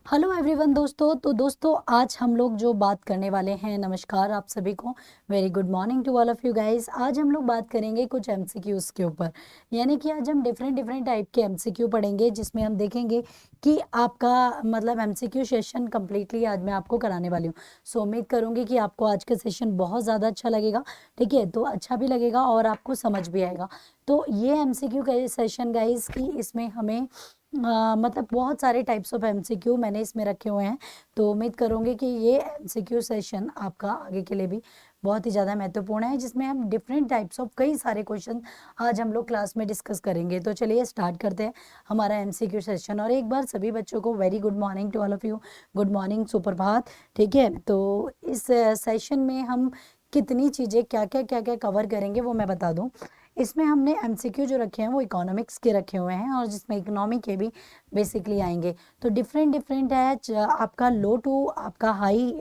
Hello everyone दोस्तों आज हम लोग जो बात करने वाले हैं, नमस्कार आप सभी को, very good morning to all of you guys. आज हम लोग बात करेंगे कुछ एमसीक्यूज के ऊपर, यानी कि आज हम डिफरेंट टाइप के एमसीक्यू पढ़ेंगे, जिसमें हम देखेंगे कि आपका मतलब एमसीक्यू सेशन कम्प्लीटली आज मैं आपको कराने वाली हूँ। सो उम्मीद करूँगी कि आपको आज का सेशन बहुत ज़्यादा अच्छा लगेगा। ठीक है, तो अच्छा भी लगेगा और आपको समझ भी आएगा। तो ये एमसीक्यू का सेशन गाइस की इसमें हमें मतलब बहुत सारे टाइप्स ऑफ एमसीक्यू मैंने इसमें रखे हुए हैं। तो उम्मीद करूंगी कि ये एमसीक्यू सेशन आपका आगे के लिए भी बहुत ही ज़्यादा महत्वपूर्ण है, जिसमें हम डिफरेंट टाइप्स ऑफ कई सारे क्वेश्चन आज हम लोग क्लास में डिस्कस करेंगे। तो चलिए स्टार्ट करते हैं हमारा एमसीक्यू सेशन। और एक बार सभी बच्चों को very good morning to all of you, good morning, सुप्रभात। ठीक है, तो इस सेशन में हम कितनी चीज़ें क्या क्या कवर करेंगे वो मैं बता दूं। इसमें हमने एमसीक्यू जो रखे हैं वो इकोनॉमिक्स के रखे हुए हैं, और जिसमें इकोनॉमी के भी बेसिकली आएंगे। तो डिफरेंट है आपका लो टू आपका हाई।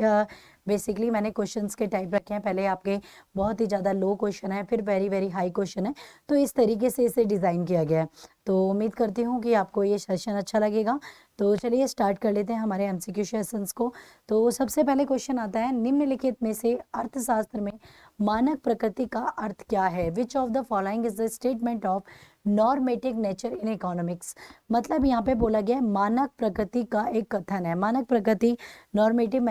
बेसिकली मैंने क्वेश्चंस के टाइप रखे हैं, पहले आपके बहुत ही ज़्यादा लो क्वेश्चन है, फिर वेरी हाई क्वेश्चन है। तो इस तरीके से इसे डिज़ाइन किया गया है। तो उम्मीद करती हूँ कि आपको ये सेशन अच्छा लगेगा। तो चलिए स्टार्ट कर लेते हैं हमारे एमसीक्यू सेशंस को। तो सबसे पहले क्वेश्चन आता है, निम्नलिखित में से अर्थशास्त्र में मानक प्रकृति का अर्थ क्या है? Which of the following is the statement of normative nature in economics. मतलब यहाँ पे बोला गया है मानक प्रकृति का एक कथन है। मानक प्रकृति नॉर्मेटिव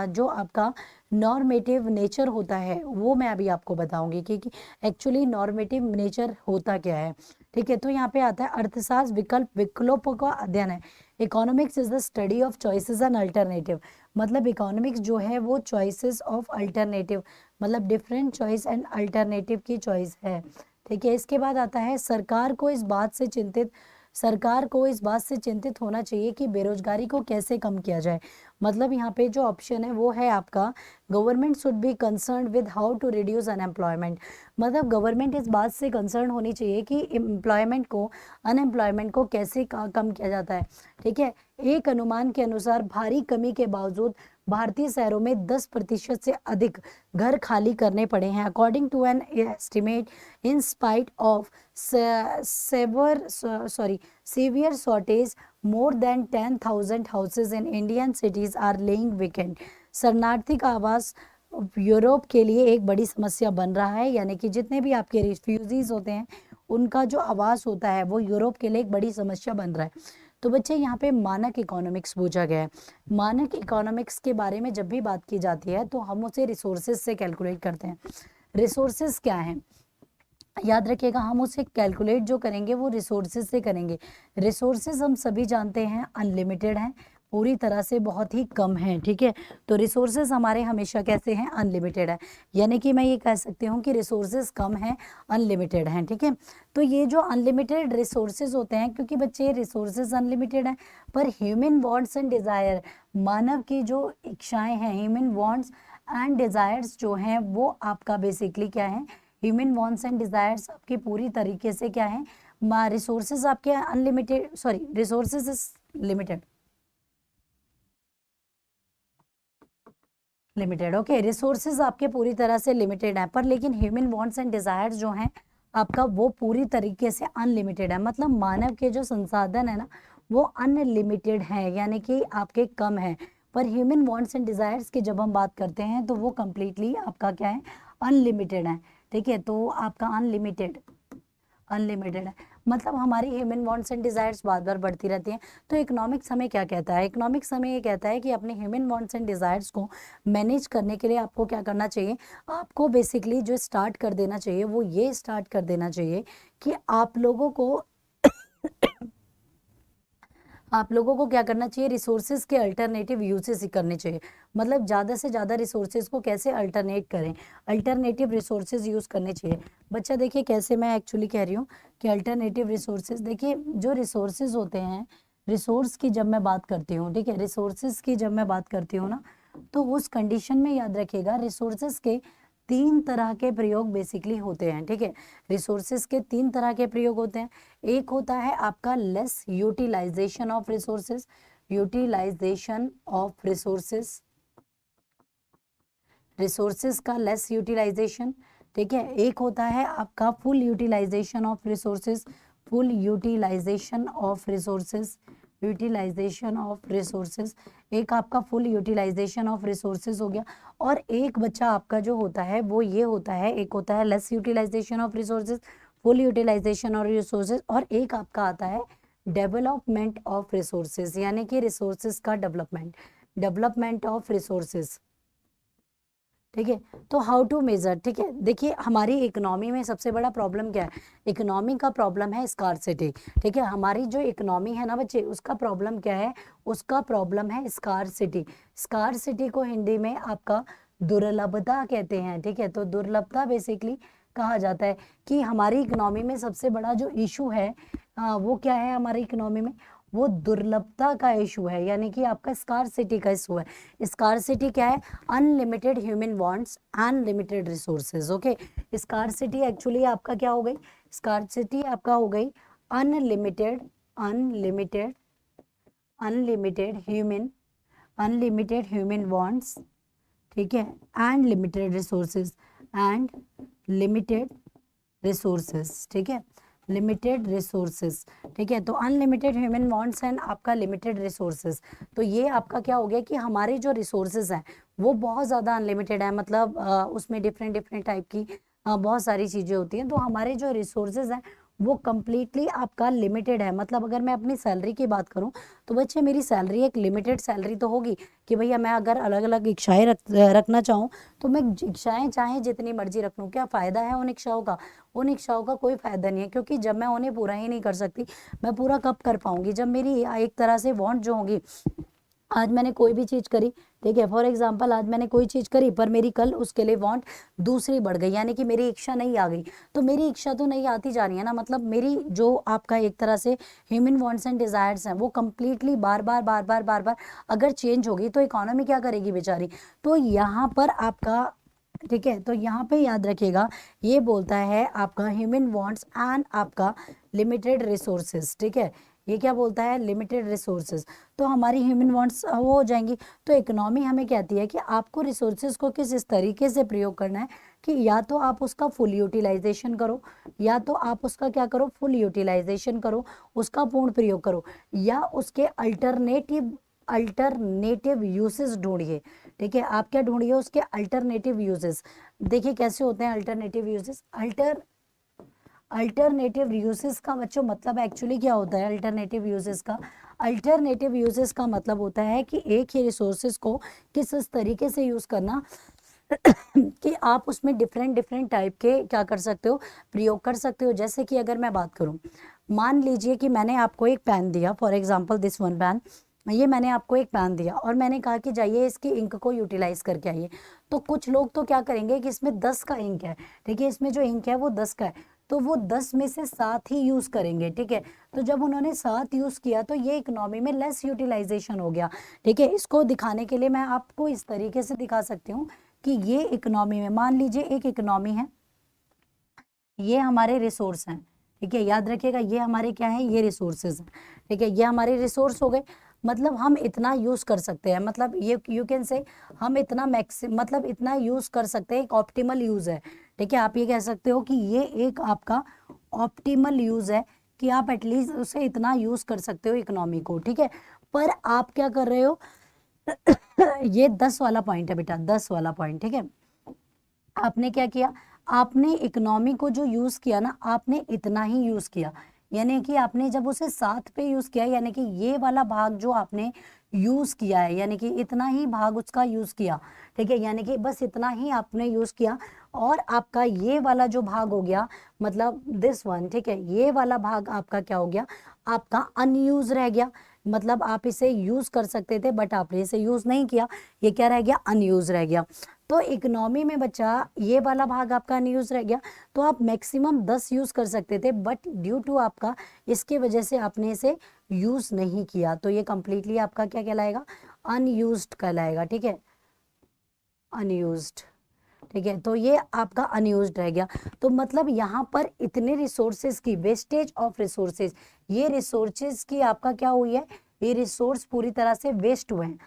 जो आपका नॉर्मेटिव नेचर होता है वो मैं अभी आपको बताऊंगी कि एक्चुअली नॉर्मेटिव नेचर होता क्या है। ठीक है, तो यहाँ पे आता है अर्थशास्त्र विकल्पों का अध्ययन है। Economics is the study of choices and alternative. मतलब इकोनॉमिक्स जो है वो चॉइसेस ऑफ अल्टरनेटिव, मतलब डिफरेंट चॉइस एंड अल्टरनेटिव की चॉइस है। ठीक है, इसके बाद आता है सरकार को इस बात से चिंतित होना चाहिए कि बेरोजगारी को कैसे कम किया जाए। मतलब यहाँ पे जो ऑप्शन है वो है आपका, government should be concern with how to reduce unemployment. मतलब गवर्नमेंट इस बात से कंसर्न होनी चाहिए कि अनएम्प्लॉयमेंट को कैसे कम किया जाता है। ठीक है, एक अनुमान के अनुसार भारी कमी के बावजूद भारतीय शहरों में 10% से अधिक घर खाली करने पड़े हैं, according to an estimate. In spite of severe shortage, more than 10,000 houses in Indian cities are laying vacant। शरणार्थी का आवास यूरोप के लिए एक बड़ी समस्या बन रहा है, यानी कि जितने भी आपके रिफ्यूजीज होते हैं उनका जो आवास होता है वो यूरोप के लिए एक बड़ी समस्या बन रहा है। तो बच्चे यहाँ पे मानक इकोनॉमिक्स पूछा गया है। मानक इकोनॉमिक्स के बारे में जब भी बात की जाती है तो हम उसे रिसोर्सेज से कैलकुलेट करते हैं। रिसोर्सेज क्या है याद रखिएगा, हम उसे कैलकुलेट जो करेंगे वो रिसोर्सेज से करेंगे। रिसोर्सेज हम सभी जानते हैं अनलिमिटेड हैं, पूरी तरह से बहुत ही कम है। ठीक है, तो रिसोर्सेज हमारे हमेशा कैसे हैं? अनलिमिटेड है। यानी कि मैं ये कह सकती हूँ कि रिसोर्सेज कम हैं, अनलिमिटेड हैं। ठीक है, तो ये जो अनलिमिटेड रिसोर्सेज होते हैं, क्योंकि बच्चे रिसोर्सेज अनलिमिटेड हैं, पर ह्यूमन वांट्स एंड डिजायर, मानव की जो इच्छाएं हैं, ह्यूमन वांट्स एंड डिजायर्स जो हैं वो आपका बेसिकली क्या है? ह्यूमन वांट्स एंड डिजायर्स आपकी पूरी तरीके से क्या है? रिसोर्सेज आपके unlimited, sorry resources is limited okay, resources आपके पूरी तरह से लिमिटेड है, पर लेकिन ह्यूमन वांट्स एंड डिजायर्स जो हैं आपका वो पूरी तरीके से अनलिमिटेड है। मतलब मानव के जो संसाधन है ना वो अनलिमिटेड है, यानी कि आपके कम है। पर ह्यूमन वांट्स एंड डिजायर्स की जब हम बात करते हैं तो वो कंप्लीटली आपका क्या है? अनलिमिटेड है। ठीक है, तो आपका अनलिमिटेड है, मतलब हमारी ह्यूमन वांट्स एंड डिजायर्स बार बार बढ़ती रहती हैं। तो इकोनॉमिक्स हमें क्या कहता है? इकोनॉमिक्स हमें ये कहता है कि अपने ह्यूमन वांट्स एंड डिजायर्स को मैनेज करने के लिए आपको क्या करना चाहिए? आपको बेसिकली जो स्टार्ट कर देना चाहिए वो ये स्टार्ट कर देना चाहिए कि आप लोगों को क्या करना चाहिए? रिसोर्सेज के अल्टरनेटिव यूजेस ही करने चाहिए। मतलब ज़्यादा से ज़्यादा रिसोर्सेज को कैसे अल्टरनेट करें, अल्टरनेटिव रिसोर्सेज यूज़ करने चाहिए। बच्चा देखिए कैसे मैं एक्चुअली कह रही हूँ कि अल्टरनेटिव रिसोर्सेज, देखिए जो रिसोर्सेज होते हैं, रिसोर्स की जब मैं बात करती हूँ, ठीक है, रिसोर्सेज की जब मैं बात करती हूँ ना, तो उस कंडीशन में याद रखिएगा रिसोर्सेज के तीन तरह के प्रयोग बेसिकली होते हैं। ठीक है, रिसोर्सेज के तीन तरह के प्रयोग होते हैं। एक होता है आपका less utilization of resources, utilization of resources का लेस यूटिलाइजेशन। ठीक है, एक होता है आपका full utilization of resources, full utilization of resources, utilization of resources, एक आपका फुल यूटिलाइजेशन ऑफ रिसोर्सेज हो गया, और एक बच्चा आपका जो होता है वो ये होता है, एक होता है less utilization of resources, full utilization of resources, और एक आपका आता है डेवलपमेंट ऑफ रिसोर्सेज, यानी कि रिसोर्सेज का डेवलपमेंट, डेवलपमेंट ऑफ रिसोर्सेज। ठीक है, तो हाउ टू मेजर, ठीक है, देखिए हमारी इकोनॉमी में सबसे बड़ा प्रॉब्लम क्या है, इकोनॉमी का प्रॉब्लम है स्कार्सिटी। ठीक है, हमारी जो इकोनॉमी है ना बच्चे, उसका प्रॉब्लम क्या है, उसका प्रॉब्लम है स्कार्सिटी। स्कार्सिटी को हिंदी में आपका दुर्लभता कहते हैं। ठीक है, तो दुर्लभता बेसिकली कहा जाता है कि हमारी इकोनॉमी में सबसे बड़ा जो इशू है वो क्या है हमारी इकोनॉमी में, वो दुर्लभता का इशू है, यानी कि आपका स्कार्सिटी का इशू है। स्कार्सिटी क्या है, unlimited human wants, unlimited resources. Okay, scarcity actually आपका क्या हो गई, स्कार्सिटी आपका हो गई unlimited, unlimited, unlimited human, unlimited human wants, ठीक है, and limited resources, and limited resources. ठीक है, लिमिटेड रिसोर्सेज। ठीक है, तो अनलिमिटेड ह्यूमन वांट्स एंड आपका लिमिटेड रिसोर्सेज, तो ये आपका क्या हो गया कि हमारे जो रिसोर्सेज हैं वो बहुत ज़्यादा अनलिमिटेड है, मतलब उसमें डिफरेंट डिफरेंट टाइप की बहुत सारी चीज़ें होती हैं, तो हमारे जो रिसोर्सेज हैं वो कम्प्लीटली आपका लिमिटेड है। मतलब अगर मैं अपनी सैलरी की बात करूं तो बच्चे मेरी सैलरी एक लिमिटेड सैलरी तो होगी कि भैया मैं अगर अलग अलग इच्छाएं रखना चाहूँ तो मैं इच्छाएं चाहे जितनी मर्जी रख लूँ, क्या फ़ायदा है उन इच्छाओं का, उन इच्छाओं का कोई फ़ायदा नहीं है, क्योंकि जब मैं उन्हें पूरा ही नहीं कर सकती, मैं पूरा कब कर पाऊंगी, जब मेरी एक तरह से वांट जो होगी, आज मैंने कोई भी चीज़ करी, ठीक है, फॉर एग्जांपल आज मैंने कोई चीज़ करी पर मेरी कल उसके लिए वांट दूसरी बढ़ गई, यानी कि मेरी इच्छा नहीं आ गई, तो मेरी इच्छा तो नहीं आती जा रही है ना, मतलब मेरी जो आपका एक तरह से ह्यूमन वांट्स एंड डिजायर्स हैं वो कम्प्लीटली बार बार बार बार बार बार अगर चेंज होगी तो इकोनॉमी क्या करेगी बेचारी। तो यहाँ पर आपका, ठीक है, तो यहाँ पे याद रखिएगा ये बोलता है आपका ह्यूमन वांट्स एंड आपका लिमिटेड रिसोर्सेज। ठीक है, ये क्या बोलता है, लिमिटेड रिसोर्सेज, तो हमारी ह्यूमन वांट्स वो हो जाएंगी। तो इकोनॉमी हमें कहती है कि आपको रिसोर्सेज को किस इस तरीके से प्रयोग करना है कि या तो आप उसका फुल यूटिलाइजेशन करो, या तो आप उसका क्या करो, फुल यूटिलाइजेशन करो, उसका पूर्ण प्रयोग करो, या उसके अल्टरनेटिव, अल्टरनेटिव यूसेस ढूंढिए। ठीक है, आप क्या ढूंढिए, उसके अल्टरनेटिव यूजेस। देखिए कैसे होते हैं अल्टरनेटिव यूजेस, अल्टरनेटिव यूजेस का बच्चों मतलब एक्चुअली क्या होता है, अल्टरनेटिव यूजेस का, अल्टरनेटिव यूजेस का मतलब होता है कि एक ही रिसोर्सेज को किस इस तरीके से यूज करना कि आप उसमें डिफरेंट डिफरेंट टाइप के क्या कर सकते हो, प्रयोग कर सकते हो। जैसे कि अगर मैं बात करूं, मान लीजिए कि मैंने आपको एक पेन दिया, for example this one pen, ये मैंने आपको एक पेन दिया और मैंने कहा कि जाइए इसकी इंक को यूटिलाइज करके आइए। तो कुछ लोग तो क्या करेंगे कि इसमें 10 का इंक है, ठीक है, इसमें जो इंक है वो 10 का है, तो वो 10 में से 7 ही यूज करेंगे। ठीक है, तो जब उन्होंने 7 यूज किया तो ये इकोनॉमी में लेस यूटिलाइजेशन हो गया। ठीक है, इसको दिखाने के लिए मैं आपको इस तरीके से दिखा सकती हूँ कि ये इकोनॉमी में, मान लीजिए एक इकोनॉमी है, ये हमारे रिसोर्स हैं। ठीक है, याद रखिएगा ये हमारे क्या है, ये रिसोर्सेज हैं। ठीक है, ये हमारे रिसोर्स हो गए, मतलब हम इतना यूज कर सकते हैं, मतलब ये यू कैन से हम इतना मतलब इतना यूज कर सकते हैं, एक ऑप्टिमल यूज है। ठीक है, आप ये कह सकते हो कि ये एक आपका ऑप्टिमल यूज है कि आप एटलीस्ट उसे इतना यूज कर सकते हो इकोनॉमी को। ठीक है, पर आप क्या कर रहे हो ये 10 वाला पॉइंट है बेटा, 10 वाला पॉइंट। ठीक है, आपने क्या किया, आपने इकोनॉमी को जो यूज किया ना, आपने इतना ही यूज किया, यानी कि आपने जब उसे 7 पे यूज किया, यानी कि ये वाला भाग जो आपने यूज किया है, यानी कि इतना ही भाग उसका यूज किया। ठीक है, यानी कि बस इतना ही आपने यूज किया, और आपका ये वाला जो भाग हो गया, मतलब दिस वन, ठीक है, ये वाला भाग आपका क्या हो गया, आपका अनयूज रह गया। मतलब आप इसे यूज कर सकते थे बट आपने इसे यूज नहीं किया, ये क्या रह गया, अनयूज रह गया। तो इकोनॉमी में बच्चा ये वाला भाग आपका अनयूज रह गया, तो आप मैक्सिमम 10 यूज कर सकते थे, बट ड्यू टू आपका इसके वजह से आपने इसे यूज नहीं किया, तो ये कंप्लीटली आपका क्या कहलाएगा, अनयूज्ड कहलाएगा। ठीक है, अनयूज्ड। ठीक है, तो ये आपका अनयूज्ड रह गया। तो मतलब यहाँ पर इतने रिसोर्सेज की वेस्टेज ऑफ रिसोर्सेज, ये रिसोर्सेज की आपका क्या हुई है, ये रिसोर्स पूरी तरह से वेस्ट हुए हैं।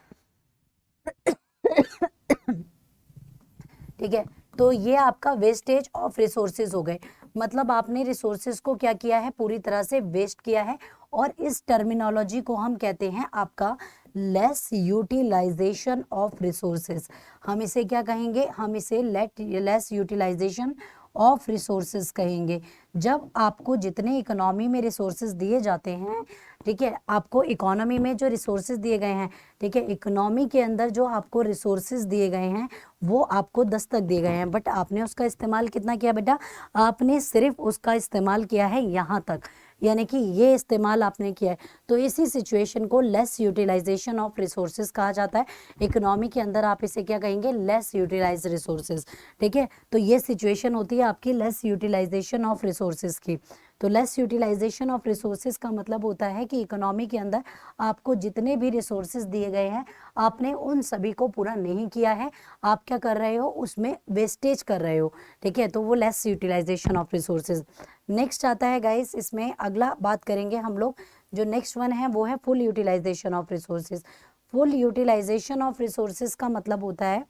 ठीक है, तो ये आपका वेस्टेज ऑफ रिसोर्सेज हो गए, मतलब आपने रिसोर्सेज को क्या किया है, पूरी तरह से वेस्ट किया है, और इस टर्मिनोलॉजी को हम कहते हैं आपका लेस यूटिलाइजेशन ऑफ रिसोर्सेज। हम इसे क्या कहेंगे, हम इसे लेस यूटिलाइजेशन ऑफ रिसोर्सेज कहेंगे। जब आपको जितने इकोनॉमी में रिसोर्सेज दिए जाते हैं, ठीक है, आपको इकोनॉमी में जो रिसोर्सेज दिए गए हैं, ठीक है, इकोनॉमी के अंदर जो आपको रिसोर्सेज दिए गए हैं वो आपको 10 तक दिए गए हैं, बट आपने उसका इस्तेमाल कितना किया बेटा, आपने सिर्फ उसका इस्तेमाल किया है यहाँ तक, यानी कि ये इस्तेमाल आपने किया है। तो इसी सिचुएशन को लेस यूटिलाइजेशन ऑफ रिसोर्सेज कहा जाता है। इकोनॉमी के अंदर आप इसे क्या कहेंगे, लेस यूटिलाइज रिसोर्सेज, ठीक है। तो ये सिचुएशन होती है आपकी लेस यूटिलाइजेशन ऑफ रिसोर्सेज की। तो लेस यूटिलाइजेशन ऑफ रिसोर्सेज का मतलब होता है कि इकोनॉमी के अंदर आपको जितने भी रिसोर्सेज दिए गए हैं आपने उन सभी को पूरा नहीं किया है, आप क्या कर रहे हो, उसमें वेस्टेज कर रहे हो, ठीक है। तो वो less utilization of resources. Next आता है गाइस, इसमें अगला बात करेंगे हम लोग, जो नेक्स्ट वन है वो है full utilization of resources. Full utilization of resources का मतलब होता है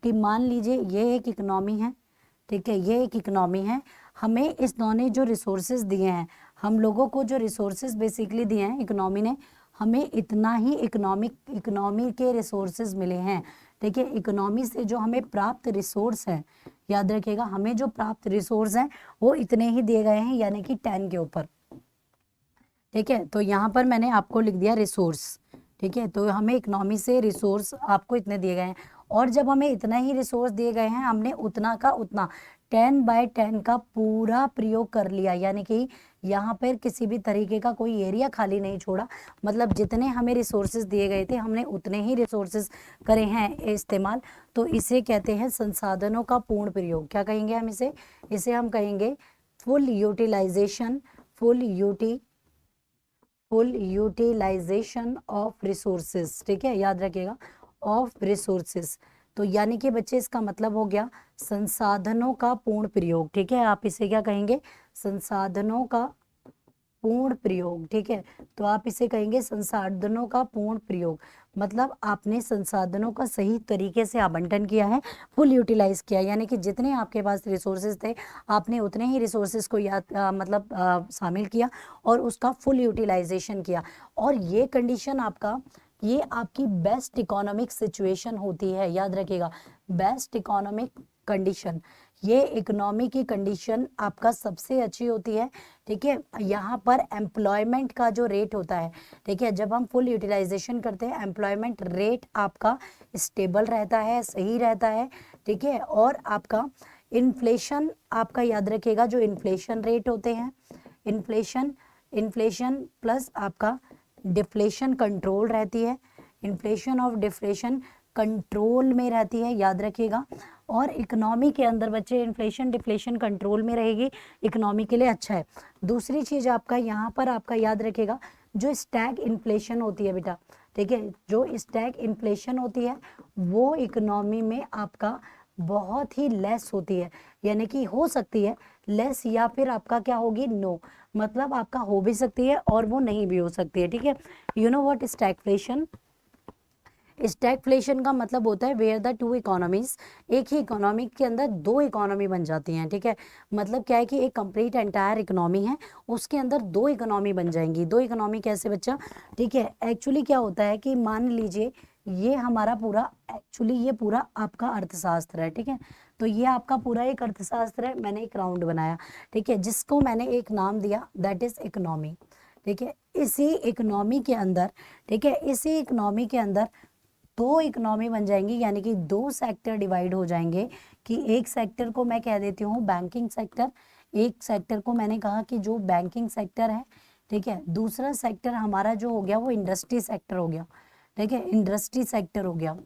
कि मान लीजिए ये एक इकोनॉमी है, ठीक है, ये एक इकोनॉमी है, हमें इस ने जो रिसोर्सेज दिए हैं, हम लोगों को जो रिसोर्सेज बेसिकली दिए हैं इकोनॉमी ने, हमें इतना ही इकोनॉमी के रिसोर्सेज मिले हैं, ठीक है। इकोनॉमी से जो हमें प्राप्त रिसोर्स है, याद रखिएगा, हमें जो प्राप्त रिसोर्स हैं वो इतने ही दिए गए हैं, यानी कि 10 के ऊपर, ठीक है। तो यहाँ पर मैंने आपको लिख दिया रिसोर्स, ठीक है। तो हमें इकोनॉमी से रिसोर्स आपको इतने दिए गए हैं, और जब हमें इतना ही रिसोर्स दिए गए हैं हमने उतना का उतना 10/10 का पूरा प्रयोग कर लिया, यानी कि यहाँ पर किसी भी तरीके का कोई एरिया खाली नहीं छोड़ा, मतलब जितने हमें रिसोर्सेज दिए गए थे हमने उतने ही रिसोर्सेज करे हैं इस्तेमाल। तो इसे कहते हैं संसाधनों का पूर्ण प्रयोग। क्या कहेंगे हम इसे हम कहेंगे full utilization, full utilization of resources, ठीक है, याद रखिएगा, ऑफ रिसोर्सेज। तो यानी कि बच्चे इसका मतलब हो गया संसाधनों का पूर्ण प्रयोग, ठीक है। आप इसे क्या कहेंगे, संसाधनों का पूर्ण प्रयोग, ठीक है। तो आप इसे कहेंगे संसाधनों का पूर्ण प्रयोग, मतलब आपने संसाधनों का सही तरीके से आवंटन किया है, फुल यूटिलाइज किया, यानी कि जितने आपके पास रिसोर्सेज थे आपने उतने ही रिसोर्सेज को शामिल किया और उसका फुल यूटिलाइजेशन किया। और ये कंडीशन ये आपकी बेस्ट इकोनॉमिक सिचुएशन होती है, याद रखिएगा, बेस्ट इकोनॉमिक कंडीशन, ये इकोनॉमी की कंडीशन आपका सबसे अच्छी होती है, ठीक है। यहाँ पर एम्प्लॉयमेंट का जो रेट होता है, ठीक है, जब हम फुल यूटिलाइजेशन करते हैं एम्प्लॉयमेंट रेट आपका स्टेबल रहता है, सही रहता है, ठीक है। और आपका इन्फ्लेशन, आपका याद रखिएगा, जो इन्फ्लेशन रेट होते हैं, इन्फ्लेशन प्लस आपका डिफ्लेशन कंट्रोल रहती है, इन्फ्लेशन ऑफ डिफ्लेशन कंट्रोल में रहती है, याद रखिएगा। और इकोनॉमी के अंदर बच्चे इन्फ्लेशन डिफ्लेशन कंट्रोल में रहेगी, इकोनॉमी के लिए अच्छा है। दूसरी चीज आपका यहाँ पर आपका याद रखिएगा, जो स्टैग इन्फ्लेशन होती है बेटा, ठीक है, जो स्टैग इन्फ्लेशन होती है वो इकोनॉमी में आपका बहुत ही लेस होती है, यानी कि हो सकती है लेस या फिर आपका क्या होगी, नो, मतलब आपका हो भी सकती है और वो नहीं भी हो सकती है, ठीक है। You know what stagflation, stagflation का मतलब होता है वेयर द टू इकोनॉमीज, एक ही इकोनॉमी के अंदर दो इकोनॉमी बन जाती हैं, ठीक है। मतलब क्या है कि एक कंप्लीट एंटायर इकोनॉमी है, उसके अंदर दो इकोनॉमी बन जाएंगी। दो इकोनॉमी कैसे बच्चा, ठीक है, एक्चुअली क्या होता है कि मान लीजिए ये हमारा पूरा, एक्चुअली ये पूरा आपका अर्थशास्त्र है, ठीक है। तो ये आपका पूरा एक अर्थशास्त्र है, मैंने एक राउंड बनाया, ठीक है, जिसको मैंने एक नाम दिया, दैट इज इकोनॉमी, ठीक है। इसी इकोनॉमी के अंदर, ठीक है, इसी इकोनॉमी के अंदर दो इकोनॉमी बन जाएंगी, यानी कि दो सेक्टर डिवाइड हो जाएंगे, कि एक सेक्टर को मैं कह देती हूँ बैंकिंग सेक्टर, एक सेक्टर को मैंने कहा कि जो बैंकिंग सेक्टर है, ठीक है, दूसरा सेक्टर हमारा जो हो गया वो इंडस्ट्री सेक्टर हो गया, ठीक है, इंडस्ट्री सेक्टर हो गया।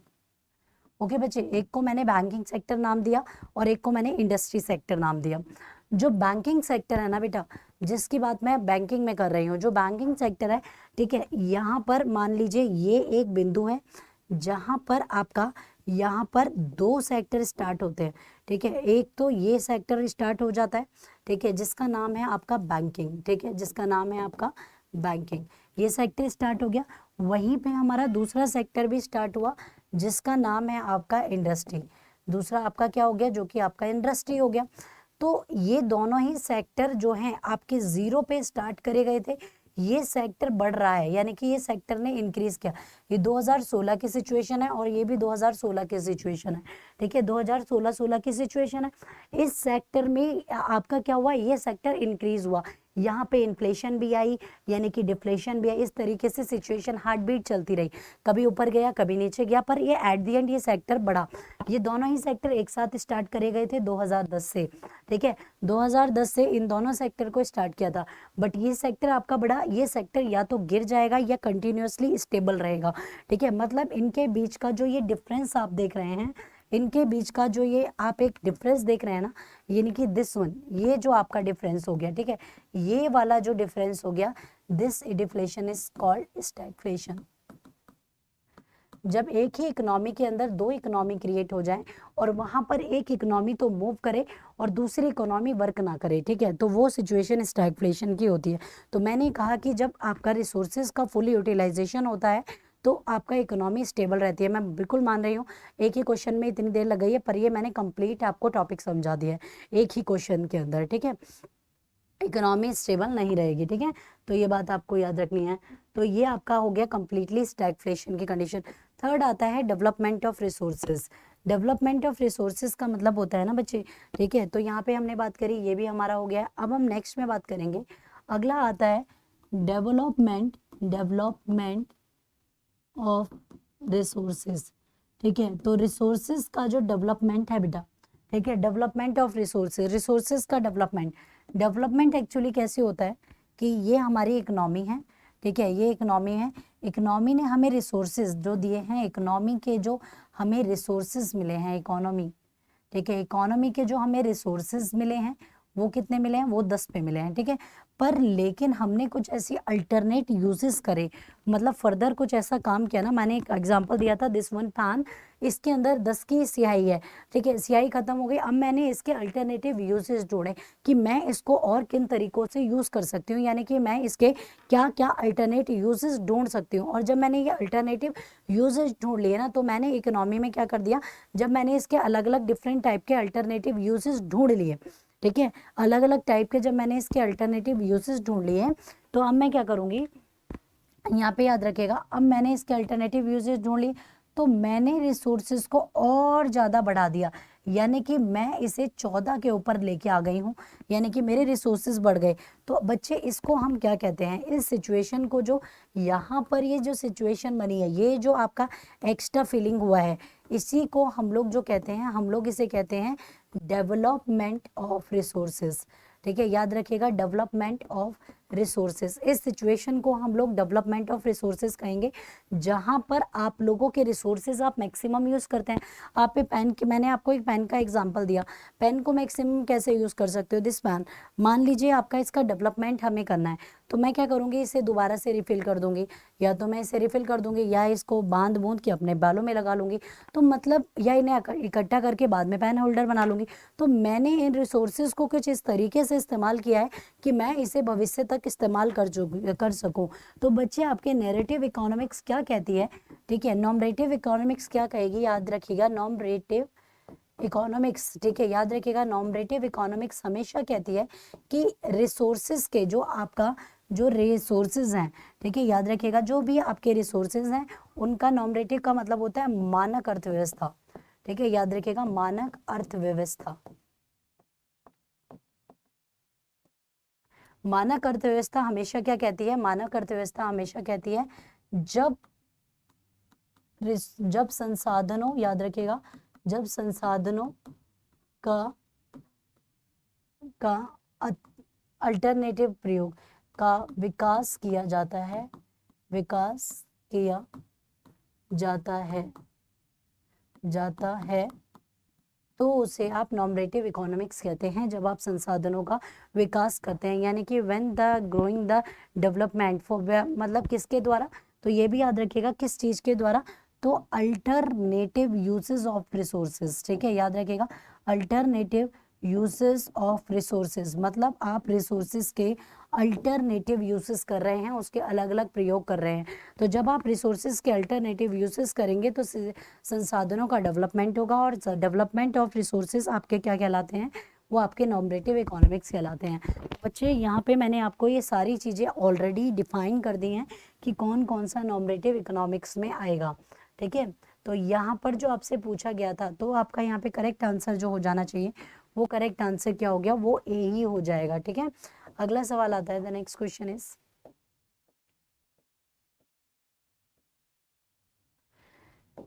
ओके बच्चे, एक को मैंने बैंकिंग सेक्टर नाम दिया और एक को मैंने इंडस्ट्री सेक्टर नाम दिया। जो बैंकिंग सेक्टर है ना बेटा, जिसकी बात मैं बैंकिंग में कर रही हूँ, जो बैंकिंग सेक्टर है, ठीक है, यहाँ पर मान लीजिए ये एक बिंदु है जहां पर आपका यहाँ पर दो सेक्टर स्टार्ट होते हैं, ठीक है। एक तो ये सेक्टर स्टार्ट हो जाता है, ठीक है, जिसका नाम है आपका बैंकिंग, ठीक है, जिसका नाम है आपका बैंकिंग, ये सेक्टर स्टार्ट हो गया। वहीं पे हमारा दूसरा सेक्टर भी स्टार्ट हुआ जिसका नाम है आपका इंडस्ट्री, दूसरा आपका क्या हो गया, जो कि आपका इंडस्ट्री हो गया। तो ये दोनों ही सेक्टर जो हैं आपके जीरो पे स्टार्ट करे गए थे, ये सेक्टर बढ़ रहा है, यानी कि ये सेक्टर ने इंक्रीज किया। ये 2016 की सिचुएशन है और ये भी 2016 की सिचुएशन है, ठीक है, 2016 की सिचुएशन है। इस सेक्टर में आपका क्या हुआ, ये सेक्टर इंक्रीज हुआ, यहाँ पे इन्फ्लेशन भी आई, यानी कि डिफ्लेशन भी आई। इस तरीके से सिचुएशन हार्ट बीट चलती रही, कभी ऊपर गया कभी नीचे गया, पर ये एट दी एंड ये सेक्टर बढ़ा। ये दोनों ही सेक्टर एक साथ स्टार्ट करे गए थे 2010 से, ठीक है, 2010 से इन दोनों सेक्टर को स्टार्ट किया था। बट ये सेक्टर आपका बढ़ा, ये सेक्टर या तो गिर जाएगा या कंटिन्यूअसली स्टेबल रहेगा, ठीक है। मतलब इनके बीच का जो ये डिफरेंस आप देख रहे हैं, इनके बीच का जो ये आप एक डिफरेंस देख रहे हैं ना, यानी कि दिस वन, ये जो आपका डिफरेंस हो गया, ठीक है, ये वाला जो डिफरेंस हो गया, this deflation is called stagflation. जब एक ही इकोनॉमी के अंदर दो इकोनॉमी क्रिएट हो जाए और वहां पर एक इकोनॉमी तो मूव करे और दूसरी इकोनॉमी वर्क ना करे, ठीक है, तो वो सिचुएशन स्टैगफ्लेशन की होती है। तो मैंने कहा कि जब आपका रिसोर्सेज का फुल यूटिलाइजेशन होता है तो आपका इकोनॉमी स्टेबल रहती है। मैं बिल्कुल मान रही हूँ, एक ही क्वेश्चन में इतनी देर लग गई है, पर ये मैंने कंप्लीट आपको टॉपिक समझा दिया है एक ही क्वेश्चन के अंदर, ठीक है। इकोनॉमी स्टेबल नहीं रहेगी, ठीक है, तो ये बात आपको याद रखनी है। तो ये आपका हो गया कंप्लीटली स्टैगफ्लेशन की कंडीशन। थर्ड आता है development of resources. Development of resources का मतलब होता है ना बच्चे, ठीक है, तो यहाँ पे हमने बात करी, ये भी हमारा हो गया। अब हम नेक्स्ट में बात करेंगे, अगला आता है डेवलपमेंट ऑफ रिसोर्सेज, ठीक है। तो रिसोर्सेज का जो डेवलपमेंट है बेटा, ठीक है, डेवलपमेंट ऑफ रिसोर्सेज, रिसोर्सेज का डेवलपमेंट एक्चुअली कैसे होता है कि ये हमारी इकोनॉमी है, ठीक है, ये इकोनॉमी है, इकोनॉमी ने हमें रिसोर्सेज जो दिए हैं, इकोनॉमी के जो हमें रिसोर्सेज मिले हैं, इकोनॉमी, ठीक है, इकोनॉमी के जो हमें रिसोर्सेज मिले हैं वो कितने मिले हैं, वो 10 पे मिले हैं, ठीक है। पर लेकिन हमने कुछ ऐसी अल्टरनेट यूजेस करे, मतलब फर्दर कुछ ऐसा काम किया ना। मैंने एक एग्जांपल दिया था, दिस वन पैन, इसके अंदर 10 की स्याही है, ठीक है, स्याही खत्म हो गई, अब मैंने इसके अल्टरनेटिव यूजेस जोड़े कि मैं इसको और किन तरीकों से यूज कर सकती हूँ, यानी कि मैं इसके क्या क्या अल्टरनेट यूजेस ढूंढ सकती हूँ। और जब मैंने ये अल्टरनेटिव यूजेस ढूंढ लिए ना, तो मैंने इकोनॉमी में क्या कर दिया, जब मैंने इसके अलग अलग डिफरेंट टाइप के अल्टरनेटिव यूजेस ढूंढ लिए, ठीक है, अलग अलग टाइप के जब मैंने इसके अल्टरनेटिव यूजेस ढूंढ लिए हैं, तो अब मैं क्या करूंगी, यहाँ पे याद रखिएगा, अब मैंने इसके अल्टरनेटिव यूजेस ढूंढ लिए, तो मैंने रिसोर्सेज को और ज़्यादा बढ़ा दिया, यानी कि मैं इसे 14 के ऊपर लेके आ गई हूँ, यानी कि मेरे रिसोर्सेज बढ़ गए। तो बच्चे इसको हम क्या कहते हैं, इस सिचुएशन को, जो यहाँ पर ये जो सिचुएशन बनी है, ये जो आपका एक्स्ट्रा फीलिंग हुआ है, इसी को हम लोग जो कहते हैं, हम लोग इसे कहते हैं डेवलपमेंट ऑफ रिसोर्सेज, ठीक है, याद रखिएगा, डेवलपमेंट ऑफ रिसोर्सेज। इस सिचुएशन को हम लोग डेवलपमेंट ऑफ रिसोर्सेज कहेंगे, जहां पर आप लोगों के रिसोर्सेज आप मैक्सिमम यूज करते हैं। आप पे पेन की, मैंने आपको एक पेन का एग्जांपल दिया, पेन को मैक्सिमम कैसे यूज कर सकते हो, दिस पेन, मान लीजिए आपका इसका डेवलपमेंट हमें करना है, तो मैं क्या करूंगी, इसे दोबारा से रिफिल कर दूंगी, या तो मैं इसे रिफिल कर दूंगी या इसको बांध बूंद के अपने बालों में लगा लूंगी, तो मतलब या इन्हें इकट्ठा करके बाद में पेन होल्डर बना लूंगी। तो मैंने इन रिसोर्सेज को कुछ इस तरीके से इस्तेमाल किया है कि मैं इसे भविष्य तक इस्तेमाल कर सकूं। तो बच्चे आपके नैरेटिव इकोनॉमिक्स क्या कहती है, ठीक है, नॉमरेटिव इकोनॉमिक्स क्या कहेगी, याद रखिएगा, नॉमरेटिव इकोनॉमिक्स, ठीक है, याद रखिएगा, नॉमरेटिव इकोनॉमिक्स हमेशा कहती है कि रिसोर्सेज के जो आपका जो रिसोर्सेज हैं, ठीक है, याद रखिएगा, जो भी आपके रिसोर्सेज हैं उनका नॉमरेटिव का मतलब होता है मानक अर्थव्यवस्था, ठीक है, याद रखिएगा, मानक अर्थव्यवस्था। मानक अर्थव्यवस्था हमेशा क्या कहती है, मानक अर्थव्यवस्था हमेशा कहती है जब संसाधनों, याद रखिएगा, जब संसाधनों का अल्टरनेटिव प्रयोग का विकास किया जाता है, विकास किया जाता है तो उसे आप नॉमरेटिव इकोनॉमिक्स कहते हैं, जब आप संसाधनों का विकास करते हैं, यानी कि when the growing the development for, मतलब किसके द्वारा, तो ये भी याद रखिएगा किस चीज के द्वारा, तो अल्टरनेटिव यूजेस ऑफ रिसोर्सेज, ठीक है, याद रखिएगा, अल्टरनेटिव यूजेस ऑफ रिसोर्सेज, मतलब आप रिसोर्सेज के अल्टरनेटिव यूजेस कर रहे हैं, उसके अलग अलग प्रयोग कर रहे हैं। तो जब आप रिसोर्सेज के अल्टरनेटिव यूजेस करेंगे तो संसाधनों का डेवलपमेंट होगा, और डेवलपमेंट ऑफ रिसोर्सेज आपके क्या कहलाते हैं, वो आपके नॉमरेटिव इकोनॉमिक्स कहलाते हैं। बच्चे यहाँ पे मैंने आपको ये सारी चीज़ें ऑलरेडी डिफाइन कर दी हैं कि कौन कौन सा नॉमरेटिव इकोनॉमिक्स में आएगा। ठीक है, तो यहाँ पर जो आपसे पूछा गया था, तो आपका यहाँ पे करेक्ट आंसर जो हो जाना चाहिए, वो करेक्ट आंसर क्या हो गया, वो ए ही हो जाएगा। ठीक है, अगला सवाल आता है, द नेक्स्ट क्वेश्चन इज,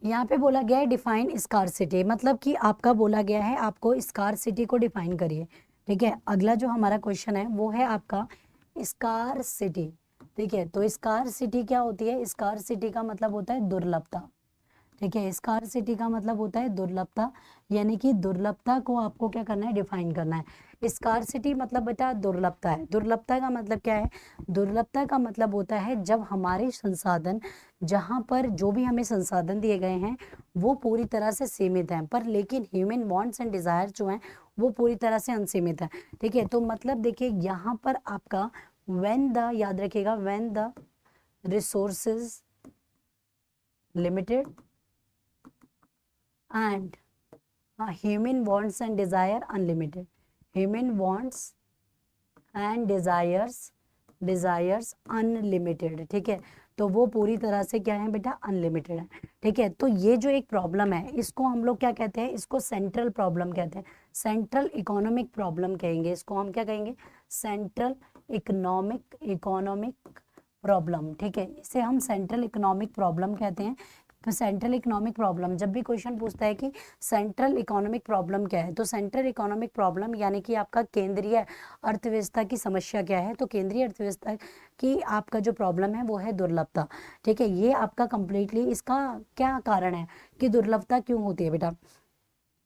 यहाँ पे बोला गया है डिफाइन स्कार्सिटी, मतलब कि आपका बोला गया है आपको स्कार्सिटी को डिफाइन करिए। ठीक है, अगला जो हमारा क्वेश्चन है वो है आपका स्कार्सिटी। ठीक है, तो स्कार्सिटी क्या होती है, स्कार्सिटी का मतलब होता है दुर्लभता। ठीक है, स्कार्सिटी का मतलब होता है दुर्लभता, यानी कि दुर्लभता को आपको क्या करना है, डिफाइन करना है। स्कार्सिटी मतलब बेटा दुर्लभता है। दुर्लभता का मतलब क्या है, दुर्लभता का मतलब होता है जब हमारे संसाधन, जहाँ पर जो भी हमें संसाधन दिए गए हैं वो पूरी तरह से सीमित हैं, पर लेकिन ह्यूमन वांट्स एंड डिजायर जो हैं वो पूरी तरह से अनसीमित है। ठीक है, तो मतलब देखिए यहाँ पर आपका व्हेन द, याद रखिएगा, when the resources limited and human wants and desire unlimited, human wants and desires unlimited। ठीक है, तो वो पूरी तरह से क्या है बेटा, अनलिमिटेड है। ठीक है, तो ये जो एक प्रॉब्लम है इसको हम लोग क्या कहते हैं, इसको सेंट्रल प्रॉब्लम कहते हैं, सेंट्रल इकोनॉमिक प्रॉब्लम कहेंगे इसको, हम क्या कहेंगे, सेंट्रल इकोनॉमिक प्रॉब्लम। ठीक है, इसे हम सेंट्रल इकोनॉमिक प्रॉब्लम कहते हैं। तो सेंट्रल इकोनॉमिक प्रॉब्लम, जब भी क्वेश्चन पूछता है कि सेंट्रल इकोनॉमिक प्रॉब्लम क्या है, तो सेंट्रल इकोनॉमिक प्रॉब्लम यानी कि आपका केंद्रीय अर्थव्यवस्था की समस्या क्या है, तो केंद्रीय अर्थव्यवस्था की आपका जो प्रॉब्लम है वो है दुर्लभता। ठीक है, ये आपका कंप्लीटली, इसका क्या कारण है कि दुर्लभता क्यों होती है बेटा,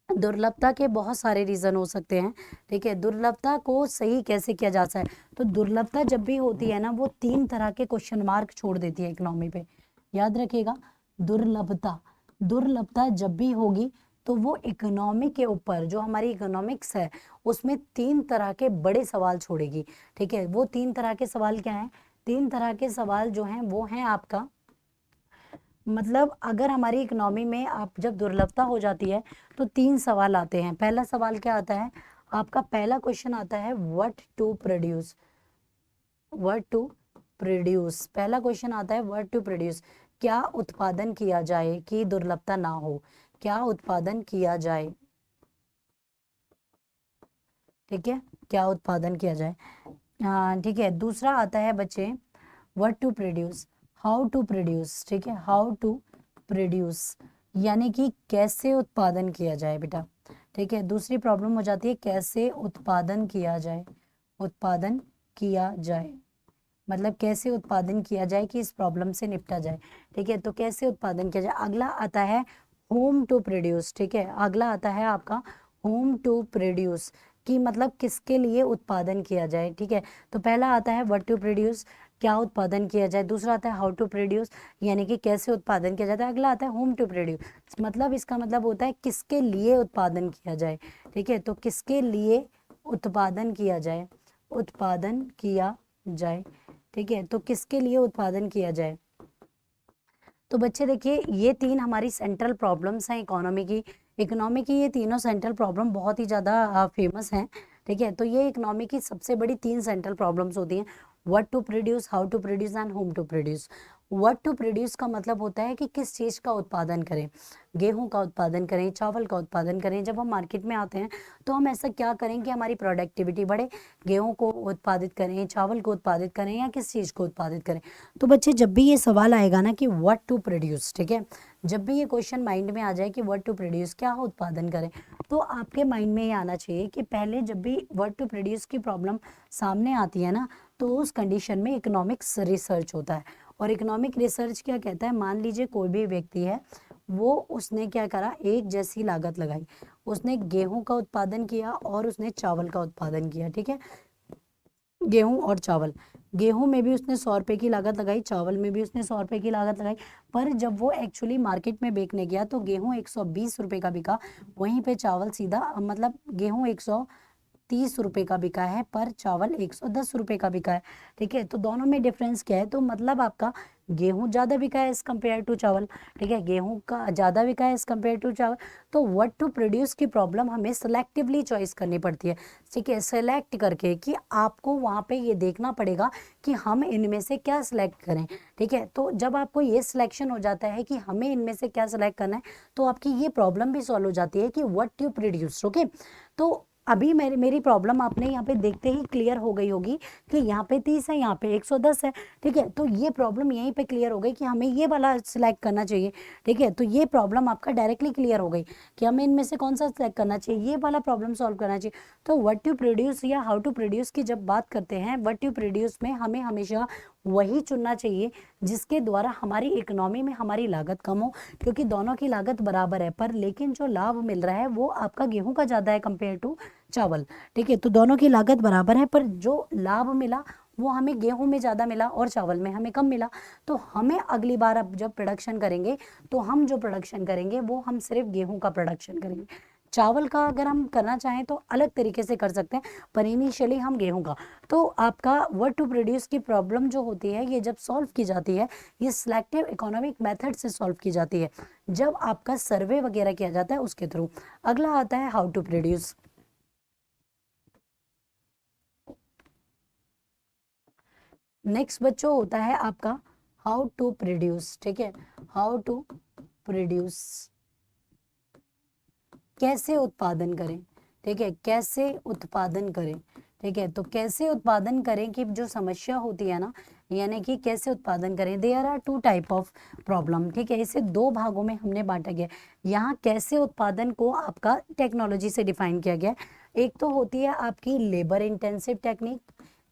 दुर्लभता के बहुत सारे रीजन हो सकते हैं। ठीक है, दुर्लभता को सही कैसे किया जा सकता है, तो दुर्लभता जब भी होती है ना, वो 3 तरह के क्वेश्चन मार्क छोड़ देती है इकोनॉमी पे, याद रखिएगा। दुर्लभता, दुर्लभता जब भी होगी तो वो इकोनॉमी के ऊपर, जो हमारी इकोनॉमिक्स है उसमें 3 तरह के बड़े सवाल छोड़ेगी। ठीक है, वो 3 तरह के सवाल क्या हैं, 3 तरह के सवाल जो हैं वो हैं आपका, मतलब अगर हमारी इकोनॉमी में आप जब दुर्लभता हो जाती है तो 3 सवाल आते हैं। पहला सवाल क्या आता है आपका, पहला क्वेश्चन आता है what to produce, what to produce, पहला क्वेश्चन आता है व्हाट टू प्रोड्यूस, क्या उत्पादन किया जाए कि दुर्लभता ना हो, क्या उत्पादन किया जाए। ठीक है, क्या उत्पादन किया जाए। ठीक है, दूसरा आता है बच्चे what to produce, how to produce. ठीक है, हाउ टू प्रोड्यूस यानी कि कैसे उत्पादन किया जाए बेटा। ठीक है, दूसरी प्रॉब्लम हो जाती है कैसे उत्पादन किया जाए, उत्पादन किया जाए, मतलब कैसे उत्पादन किया जाए कि इस प्रॉब्लम से निपटा जाए। ठीक है, तो कैसे उत्पादन किया जाए। अगला आता है होम टू प्रोड्यूस। ठीक है, अगला आता है आपका होम टू प्रोड्यूस, कि मतलब किसके लिए उत्पादन किया जाए। ठीक है, तो पहला आता है व्हाट टू प्रोड्यूस, क्या उत्पादन किया जाए, दूसरा आता है हाउ टू प्रोड्यूस यानी कि कैसे उत्पादन किया जाता है, अगला आता है होम टू प्रोड्यूस, मतलब इसका मतलब होता है किसके लिए उत्पादन किया जाए। ठीक है, तो किसके लिए उत्पादन किया जाए, उत्पादन किया जाए। ठीक है, तो किसके लिए उत्पादन किया जाए। तो बच्चे देखिए ये 3 हमारी सेंट्रल प्रॉब्लम्स हैं इकोनॉमी की ये तीनों सेंट्रल प्रॉब्लम बहुत ही ज़्यादा फेमस हैं। ठीक है, तो ये इकोनॉमी की सबसे बड़ी 3 सेंट्रल प्रॉब्लम्स होती हैं, what to produce, how to produce and whom to produce. What to produce का मतलब होता है कि किस चीज़ का उत्पादन करें, गेहूं का उत्पादन करें, चावल का उत्पादन करें। जब हम मार्केट में आते हैं तो हम ऐसा क्या करें कि हमारी प्रोडक्टिविटी बढ़े, गेहूं को उत्पादित करें, चावल को उत्पादित करें या किस चीज़ को उत्पादित करें। तो बच्चे जब भी ये सवाल आएगा ना कि व्हाट टू प्रोड्यूस, ठीक है, जब भी ये क्वेश्चन माइंड में आ जाए कि व्हाट टू प्रोड्यूस, क्या उत्पादन करें, तो आपके माइंड में ये आना चाहिए कि पहले जब भी व्हाट टू प्रोड्यूस की प्रॉब्लम सामने आती है ना, तो उस कंडीशन में इकोनॉमिक्स रिसर्च होता है। और इकोनॉमिक रिसर्च क्या कहता है, मान लीजिए कोई भी व्यक्ति है, वो उसने क्या करा, एक जैसी लागत लगाई, उसने गेहूं का उत्पादन किया और उसने चावल का उत्पादन किया। ठीक है, गेहूं और चावल, गेहूं में भी उसने 100 रुपए की लागत लगाई, चावल में भी उसने 100 रुपए की लागत लगाई, पर जब वो एक्चुअली मार्केट में बेचने गया तो गेहूं 120 रुपए का बिका, वहीं पे चावल सीधा, मतलब गेहूं 100 130 रुपए का बिका है, पर चावल 110 रुपए का बिका है। ठीक है, तो दोनों में डिफरेंस क्या है? तो मतलब आपका गेहूं ज़्यादा बिका है एज कम्पेयर टू चावल। ठीक है, गेहूं का ज़्यादा बिका है एज कम्पेयर टू चावल। तो व्हाट टू प्रोड्यूस की प्रॉब्लम हमें सेलेक्टिवली चॉइस करनी पड़ती है। ठीक है, सेलेक्ट करके कि आपको वहाँ पे ये देखना पड़ेगा कि हम इनमें से क्या सिलेक्ट करें। ठीक है, तो जब आपको ये सिलेक्शन हो जाता है कि हमें इनमें से क्या सिलेक्ट करना है, तो आपकी ये प्रॉब्लम भी सॉल्व हो जाती है कि व्हाट यू प्रोड्यूस। ओके, तो अभी मेरी प्रॉब्लम आपने यहाँ पे देखते ही क्लियर हो गई होगी कि यहाँ पे 30 है, यहाँ पे 110 है। ठीक है, तो ये प्रॉब्लम यहीं पे क्लियर हो गई कि हमें ये वाला सिलेक्ट करना चाहिए। ठीक है, तो ये प्रॉब्लम आपका डायरेक्टली क्लियर हो गई कि हमें इनमें से कौन सा सिलेक्ट करना चाहिए, ये वाला प्रॉब्लम सॉल्व करना चाहिए। तो व्हाट यू प्रोड्यूस या हाउ टू प्रोड्यूस की जब बात करते हैं, व्हाट यू प्रोड्यूस में हमें हमेशा वही चुनना चाहिए जिसके द्वारा हमारी इकोनॉमी में हमारी लागत कम हो, क्योंकि दोनों की लागत बराबर है, पर लेकिन जो लाभ मिल रहा है वो आपका गेहूं का ज़्यादा है कंपेयर टू चावल। ठीक है, तो दोनों की लागत बराबर है, पर जो लाभ मिला वो हमें गेहूं में ज़्यादा मिला और चावल में हमें कम मिला। तो हमें अगली बार अब जब प्रोडक्शन करेंगे, तो हम जो प्रोडक्शन करेंगे वो हम सिर्फ गेहूं का प्रोडक्शन करेंगे। चावल का अगर हम करना चाहें तो अलग तरीके से कर सकते हैं, पर इनिशियली हम गेहूं का। तो आपका व्हाट टू प्रोड्यूस की प्रॉब्लम जो होती है, ये जब सॉल्व की जाती है, ये सिलेक्टिव इकोनॉमिक मेथड से सॉल्व की जाती है, जब आपका सर्वे वगैरह किया जाता है उसके थ्रू। अगला आता है हाउ टू प्रोड्यूस। नेक्स्ट बच्चों होता है आपका हाउ टू प्रोड्यूस। ठीक है, हाउ टू प्रोड्यूस, कैसे उत्पादन करें। ठीक है, कैसे उत्पादन करें। ठीक है, तो कैसे उत्पादन करें की जो समस्या होती है ना, यानी कि कैसे उत्पादन करें, there are two type of problem. ठीक है, इसे दो भागों में हमने बांटा गया। यहाँ कैसे उत्पादन को आपका टेक्नोलॉजी से डिफाइन किया गया। एक तो होती है आपकी लेबर इंटेंसिव टेक्निक,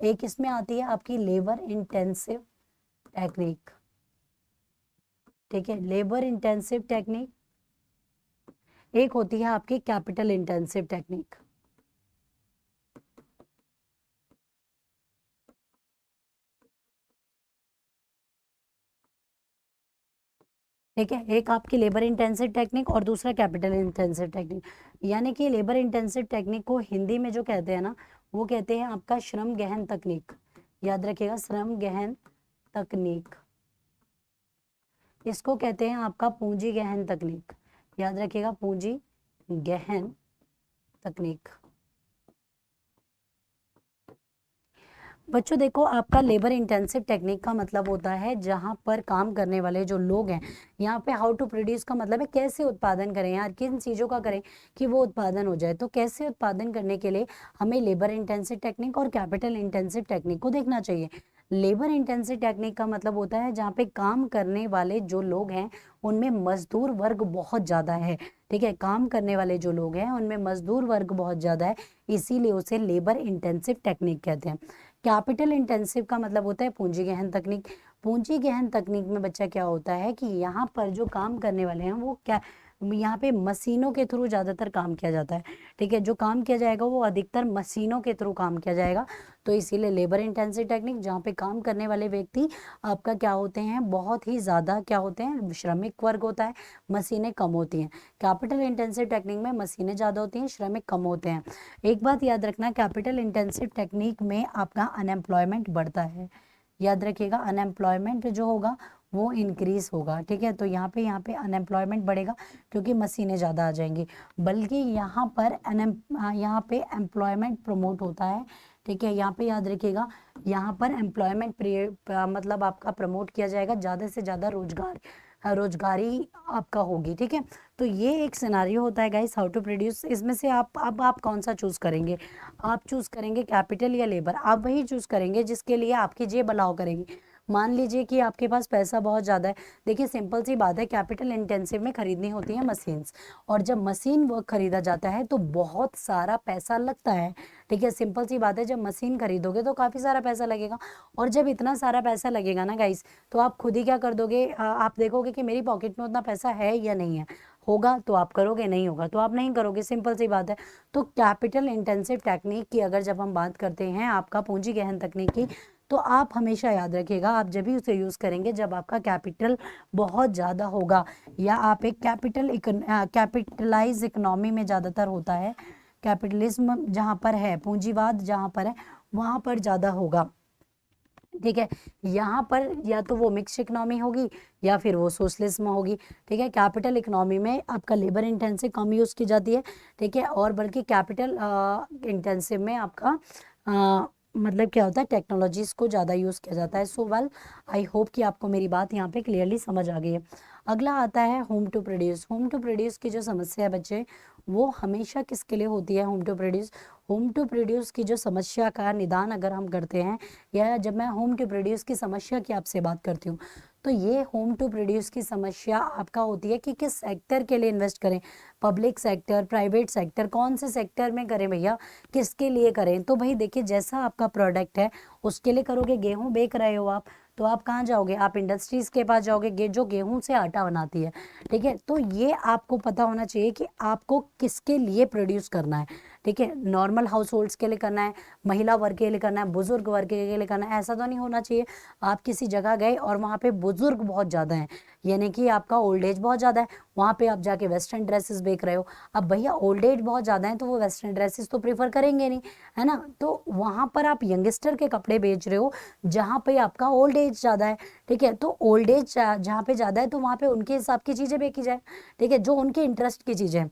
एक इसमें आती है आपकी लेबर इंटेंसिव टेक्निक। ठीक है, लेबर इंटेंसिव टेक्निक। एक होती है आपकी कैपिटल इंटेंसिव टेक्निक। ठीक है, एक आपकी लेबर इंटेंसिव टेक्निक और दूसरा कैपिटल इंटेंसिव टेक्निक। यानी कि लेबर इंटेंसिव टेक्निक को हिंदी में जो कहते हैं ना, वो कहते हैं आपका श्रम गहन तकनीक। याद रखिएगा, श्रम गहन तकनीक। इसको कहते हैं आपका पूंजी गहन तकनीक। याद रखिएगा, पूंजी गहन तकनीक। बच्चों देखो, आपका लेबर इंटेंसिव टेक्निक का मतलब होता है जहां पर काम करने वाले जो लोग हैं, यहाँ पे हाउ टू प्रोड्यूस का मतलब है कैसे उत्पादन करें यार, किन चीज़ों का करें कि वो उत्पादन हो जाए। तो कैसे उत्पादन करने के लिए हमें लेबर इंटेंसिव टेक्निक और कैपिटल इंटेंसिव टेक्निक को देखना चाहिए। लेबर इंटेंसिव टेक्निक का मतलब होता है जहाँ पे काम करने वाले जो लोग हैं उनमें मजदूर वर्ग बहुत ज़्यादा है। ठीक है, काम करने वाले जो लोग हैं उनमें मजदूर वर्ग बहुत ज़्यादा है, इसीलिए उसे लेबर इंटेंसिव टेक्निक कहते हैं। कैपिटल इंटेंसिव का मतलब होता है पूंजी गहन तकनीक। पूंजी गहन तकनीक में बच्चा क्या होता है कि यहाँ पर जो काम करने वाले हैं वो क्या, यहाँ पे मशीनों के थ्रू ज़्यादातर काम किया जाता है। ठीक है, जो काम किया जाएगा वो अधिकतर मशीनों के थ्रू काम किया जाएगा, तो इसीलिए लेबर इंटेंसिव टेक्निक जहाँ पे काम करने वाले व्यक्ति आपका क्या होते हैं, बहुत ही ज़्यादा क्या होते हैं, श्रमिक वर्ग होता है, मशीनें कम होती हैं। कैपिटल इंटेंसिव टेक्निक में मशीनें ज़्यादा होती हैं, श्रमिक कम होते हैं। एक बात याद रखना, कैपिटल इंटेंसिव टेक्निक में आपका अनएम्प्लॉयमेंट बढ़ता है। याद रखिएगा, अनएम्प्लॉयमेंट जो होगा वो इंक्रीज होगा। ठीक है, तो यहाँ पे अनएम्प्लॉयमेंट बढ़ेगा क्योंकि मशीनें ज़्यादा आ जाएंगी, बल्कि यहाँ पे एम्प्लॉयमेंट प्रमोट होता है। ठीक है, यहाँ पे याद रखिएगा, यहाँ पर एम्प्लॉयमेंट मतलब आपका प्रमोट किया जाएगा, ज़्यादा से ज़्यादा रोजगारी आपका होगी। ठीक है, तो ये एक सिनारियो होता है गाइस हाउ टू प्रोड्यूस। इसमें से आप कौन सा चूज करेंगे, आप चूज करेंगे कैपिटल या लेबर, आप वही चूज करेंगे जिसके लिए आपकी जेब अलाउ करेंगे। मान लीजिए कि आपके पास पैसा बहुत ज़्यादा है, देखिए सिंपल सी बात है, कैपिटल इंटेंसिव में खरीदनी होती है मशीन्स, और जब मशीन वो खरीदा जाता है तो बहुत सारा पैसा लगता है। ठीक है, सिंपल सी बात है, जब मशीन खरीदोगे तो काफ़ी सारा पैसा लगेगा, और जब इतना सारा पैसा लगेगा ना गाइस, तो आप खुद ही क्या कर दोगे, आप देखोगे कि मेरी पॉकेट में उतना पैसा है या नहीं है, होगा तो आप करोगे, नहीं होगा तो आप नहीं करोगे, सिंपल सी बात है। तो कैपिटल इंटेंसिव टेक्निक की अगर जब हम बात करते हैं आपका पूंजी गहन तकनीक की, तो आप हमेशा याद रखिएगा, आप जब भी उसे यूज़ करेंगे जब आपका कैपिटल बहुत ज़्यादा होगा, या आप एक कैपिटलाइज इकोनॉमी में ज़्यादातर होता है, कैपिटलिज्म जहाँ पर है, पूंजीवाद जहाँ पर है वहाँ पर ज़्यादा होगा, ठीक है। यहाँ पर या तो वो मिक्स इकोनॉमी होगी या फिर वो सोशलिज्म होगी, ठीक है। कैपिटल इकोनॉमी में आपका लेबर इंटेंसिव कम यूज़ की जाती है, ठीक है, और बल्कि कैपिटल इंटेंसिव में आपका मतलब क्या होता है, टेक्नोलॉजीज को ज़्यादा यूज़ किया जाता है। सो वेल, आई होप कि आपको मेरी बात यहाँ पे क्लियरली समझ आ गई है। अगला आता है whom to produce. Whom to produce की जो समस्या है बच्चे, वो हमेशा किसके लिए होती है? Whom to produce. Whom to produce की जो समस्या का निदान अगर हम करते हैं, या जब मैं होम टू प्रोड्यूस की समस्या की आपसे बात करती हूँ, तो ये होम टू प्रोड्यूस की समस्या आपका होती है कि किस सेक्टर के लिए इन्वेस्ट करें, पब्लिक सेक्टर, प्राइवेट सेक्टर, कौन से सेक्टर में करें भैया, किसके लिए करें? तो भाई देखिए, जैसा आपका प्रोडक्ट है उसके लिए करोगे। गेहूं बेच रहे हो आप, तो आप कहाँ जाओगे? आप इंडस्ट्रीज के पास जाओगे जो गेहूं से आटा बनाती है, ठीक है। तो ये आपको पता होना चाहिए कि आपको किसके लिए प्रोड्यूस करना है, ठीक है। नॉर्मल हाउस होल्ड्स के लिए करना है, महिला वर्ग के लिए करना है, बुजुर्ग वर्ग के लिए करना है, ऐसा तो नहीं होना चाहिए आप किसी जगह गए और वहाँ पे बुजुर्ग बहुत ज़्यादा हैं, यानी कि आपका ओल्ड एज बहुत ज़्यादा है, वहाँ पे आप जाके वेस्टर्न ड्रेसेस बेच रहे हो। अब भैया ओल्ड एज बहुत ज़्यादा है तो वो वेस्टर्न ड्रेसेस तो प्रीफर करेंगे नहीं, है ना। तो वहाँ पर आप यंगस्टर के कपड़े बेच रहे हो जहाँ पे आपका ओल्ड एज ज़्यादा है, ठीक है। तो ओल्ड एज जहाँ पे ज़्यादा है तो वहाँ पे उनके हिसाब की चीज़ें बेची जाए, ठीक है, जो उनके इंटरेस्ट की चीज़ें हैं।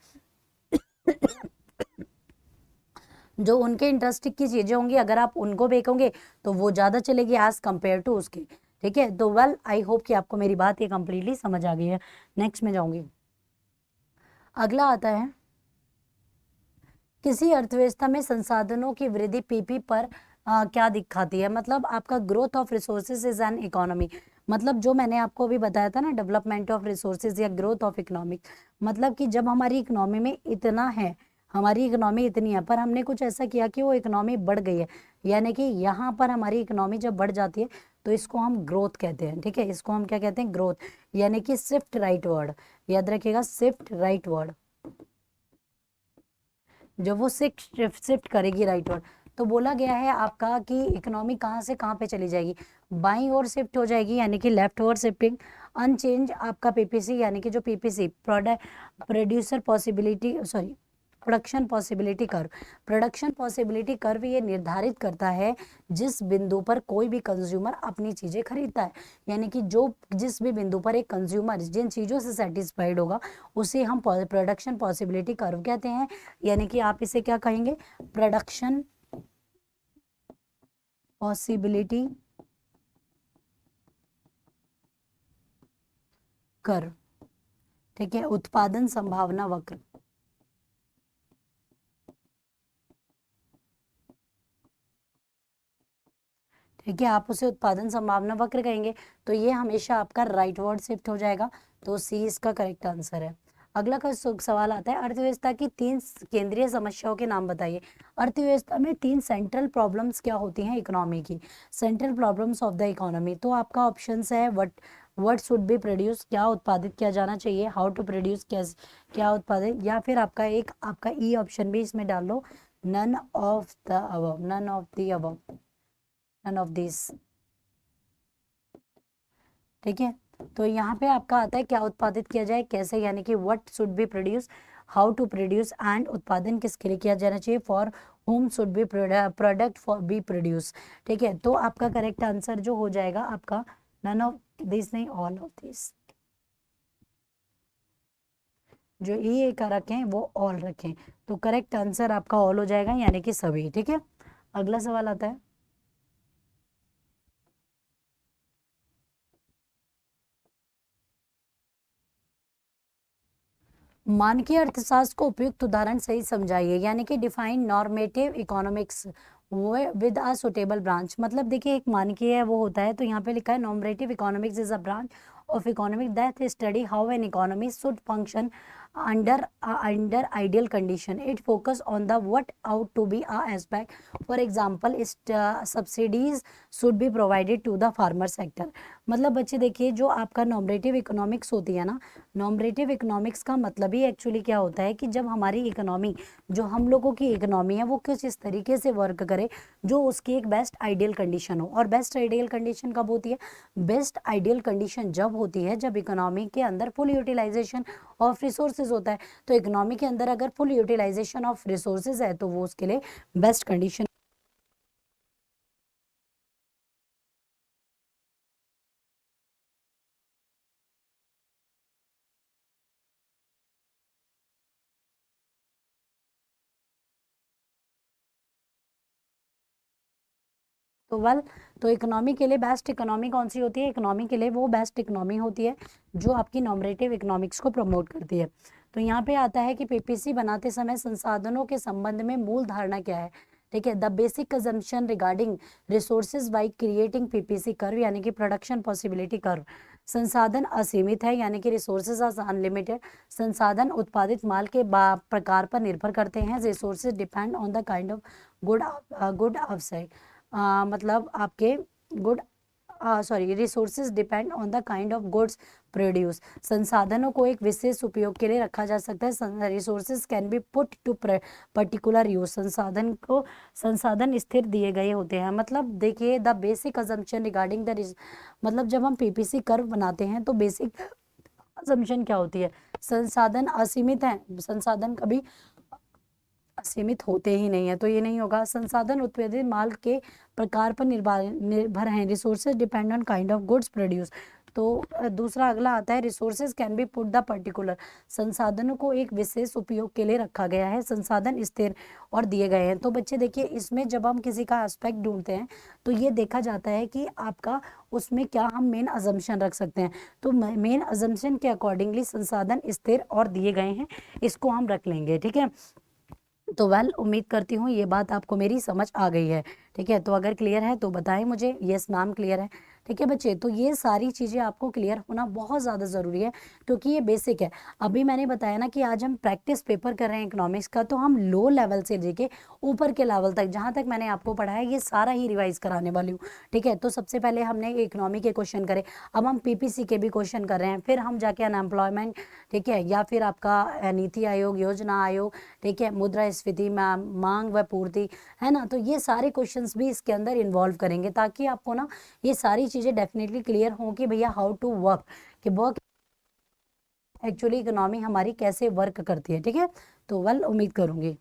जो उनके इंटरेस्ट की चीजें होंगी, अगर आप उनको बेचोगे तो वो ज्यादा चलेगी एज कंपेयर टू उसके, ठीक है। तो वेल, आई होप कि आपको मेरी बात ये कंप्लीटली समझ आ गई है। नेक्स्ट में जाऊंगी। अगला आता है, किसी अर्थव्यवस्था में संसाधनों की वृद्धि पीपी पर क्या दिखाती है? मतलब आपका growth of resources is an economy. मतलब जो मैंने आपको अभी बताया था ना, डेवलपमेंट ऑफ रिसोर्सेज या ग्रोथ ऑफ इकोनॉमिक, मतलब कि जब हमारी इकोनॉमी में इतना है, हमारी इकोनॉमी इतनी है पर हमने कुछ ऐसा किया कि वो इकोनॉमी बढ़ गई है, यानी कि यहाँ पर हमारी इकोनॉमी जब बढ़ जाती है तो इसको हम ग्रोथ कहते हैं, ठीक है। इसको हम क्या कहते हैं? ग्रोथ, यानी कि शिफ्ट राइट वर्ड, याद रखिएगा, शिफ्ट राइट वर्ड। जब वो शिफ्ट करेगी राइटवर्ड, तो बोला गया है आपका कि इकोनॉमी कहाँ से कहाँ पे चली जाएगी? बाईं ओर शिफ्ट हो जाएगी, यानी कि लेफ्ट ओवर शिफ्टिंग। अनचेंज आपका पीपीसी, यानी कि जो PPC product producer possibility, sorry, production possibility curve. Production possibility curve ये निर्धारित करता है जिस बिंदु पर कोई भी कंज्यूमर अपनी चीजें खरीदता है, यानी कि जो जिस भी बिंदु पर एक कंज्यूमर जिन चीजों से सेटिस्फाइड होगा उसे हम प्रोडक्शन पॉसिबिलिटी कर्व कहते हैं, यानी कि आप इसे क्या कहेंगे? प्रोडक्शन पॉसिबिलिटी कर्व, ठीक है, उत्पादन संभावना वक्र। ठीक है, आप उसे उत्पादन संभावना वक्र कहेंगे। तो ये हमेशा आपका राइट वर्ड शिफ्ट हो जाएगा, तो सी इसका करेक्ट आंसर है। अगला का सवाल आता है, अर्थव्यवस्था की 3 केंद्रीय समस्याओं के नाम बताइए। अर्थव्यवस्था में 3 सेंट्रल प्रॉब्लम्स क्या होती हैं इकोनॉमी की? Central problems of the economy, तो आपका ऑप्शन है व्हाट शुड बी प्रोड्यूस, क्या उत्पादित किया जाना चाहिए, हाउ टू प्रोड्यूस, क्या उत्पादित, या फिर आपका ई ऑप्शन भी इसमें डाल लो, none of the above, none of the above, none of this, ठीक है। तो यहाँ पे आपका आता है क्या उत्पादित किया जाए, कैसे, यानी कि what should be produce, how to produce, and उत्पादन किसके लिए किया जाना चाहिए, for whom should be product for be produce, ठीक है। तो आपका करेक्ट आंसर जो हो जाएगा आपका नन ऑफ दिस नहीं, ऑल ऑफ दिस। जो ये का रखें वो ऑल रखें, तो करेक्ट आंसर आपका ऑल हो जाएगा, यानी कि सभी, ठीक है। अगला सवाल आता है, मानकीय अर्थशास्त्र को उपयुक्त उदाहरण सही समझाइए, यानी कि define normative economics with a suitable branch. मतलब देखिए, एक मानकीय है वो होता है, तो यहाँ पे लिखा है normative economics is a branch of economic that study how an economy should function under ideal condition. It focus on the what out to be a aspect. For example, subsidies should be provided to the farmer sector. मतलब बच्चे देखिए, जो आपका नॉमरेटिव economics होती है ना, नॉमरेटिव economics का मतलब ही एक्चुअली क्या होता है कि जब हमारी इकोनॉमी, जो हम लोगों की इकोनॉमी है, वो किस इस तरीके से वर्क करे जो उसकी एक बेस्ट आइडियल कंडीशन हो। और बेस्ट आइडियल कंडीशन कब होती है? बेस्ट आइडियल कंडीशन जब होती है जब इकोनॉमी के अंदर full utilization of resources resources होता है, तो इकोनॉमी के अंदर अगर फुल यूटिलाइजेशन ऑफ रिसोर्सेज है तो वो उसके लिए बेस्ट कंडीशन। तो वेल, तो इकोनॉमी के लिए बेस्ट इकोनॉमी कौन सी होती है? इकोनॉमी के लिए वो बेस्ट इकोनॉमी होती है जो आपकी नॉमरेटिव इकोनॉमिक्स को प्रमोट करती है। तो यहाँ पे आता है कि पीपीसी बनाते समय संसाधनों के संबंध में मूल धारणा क्या है? ठीक है, the basic assumption regarding resources by creating PPC curve, यानी कि प्रोडक्शन पॉसिबिलिटी कर्व। संसाधन असीमित है, यानी कि रिसोर्सेज आर अनलिमिटेड। संसाधन उत्पादित माल के प्रकार पर निर्भर करते हैं। Resources depend on the kind of good good offside, मतलब आपके good sorry resources depend on the kind of goods produce. संसाधनों को एक विशेष उपयोग के लिए रखा जा सकता है। Resources can be put to particular use. संसाधन स्थिर दिए गए होते हैं। मतलब देखिए, the basic assumption regarding the, मतलब जब हम पीपीसी कर्व बनाते हैं तो बेसिक अजम्पशन क्या होती है? संसाधन असीमित हैं, संसाधन कभी सीमित होते ही नहीं है, तो ये नहीं होगा। संसाधन उत्पादित माल के प्रकार पर निर्भर हैं। Resources depend on kind of goods produce. तो दूसरा अगला आता है, resources can be put the particular. संसाधनों को एक विशेष उपयोग के लिए रखा गया है। संसाधन स्थिर और दिए गए हैं। तो बच्चे देखिए, इसमें जब हम किसी का एस्पेक्ट ढूंढते हैं तो ये देखा जाता है कि आपका उसमें क्या हम मेन अजम्पशन रख सकते हैं। तो मेन अजम्पशन के अकॉर्डिंगली संसाधन स्थिर और दिए गए हैं, इसको हम रख लेंगे। ठीक है, तो वेल, उम्मीद करती हूँ ये बात आपको मेरी समझ आ गई है। ठीक है, तो अगर क्लियर है तो बताएं मुझे। यस मैम, क्लियर है। ठीक है बच्चे, तो ये सारी चीज़ें आपको क्लियर होना बहुत ज़्यादा ज़रूरी है, क्योंकि ये बेसिक है। अभी मैंने बताया ना कि आज हम प्रैक्टिस पेपर कर रहे हैं इकोनॉमिक्स का, तो हम लो लेवल से लेके ऊपर के लेवल तक जहाँ तक मैंने आपको पढ़ाया ये सारा ही रिवाइज कराने वाली हूँ। ठीक है, तो सबसे पहले हमने इकोनॉमी के क्वेश्चन करे, अब हम पीपीसी के भी क्वेश्चन कर रहे हैं, फिर हम जाके अनएम्प्लॉयमेंट, ठीक है, या फिर आपका नीति आयोग, योजना आयोग, ठीक है, मुद्रास्फीति, मांग व पूर्ति, है ना। तो ये सारे क्वेश्चंस भी इसके अंदर इन्वॉल्व करेंगे, ताकि आपको ना ये सारी चीजें डेफिनेटली क्लियर हो कि भैया हाउ टू वर्क, कि वर्क एक्चुअली इकोनॉमी हमारी कैसे वर्क करती है। ठीक है, तो वेल, उम्मीद करूंगी।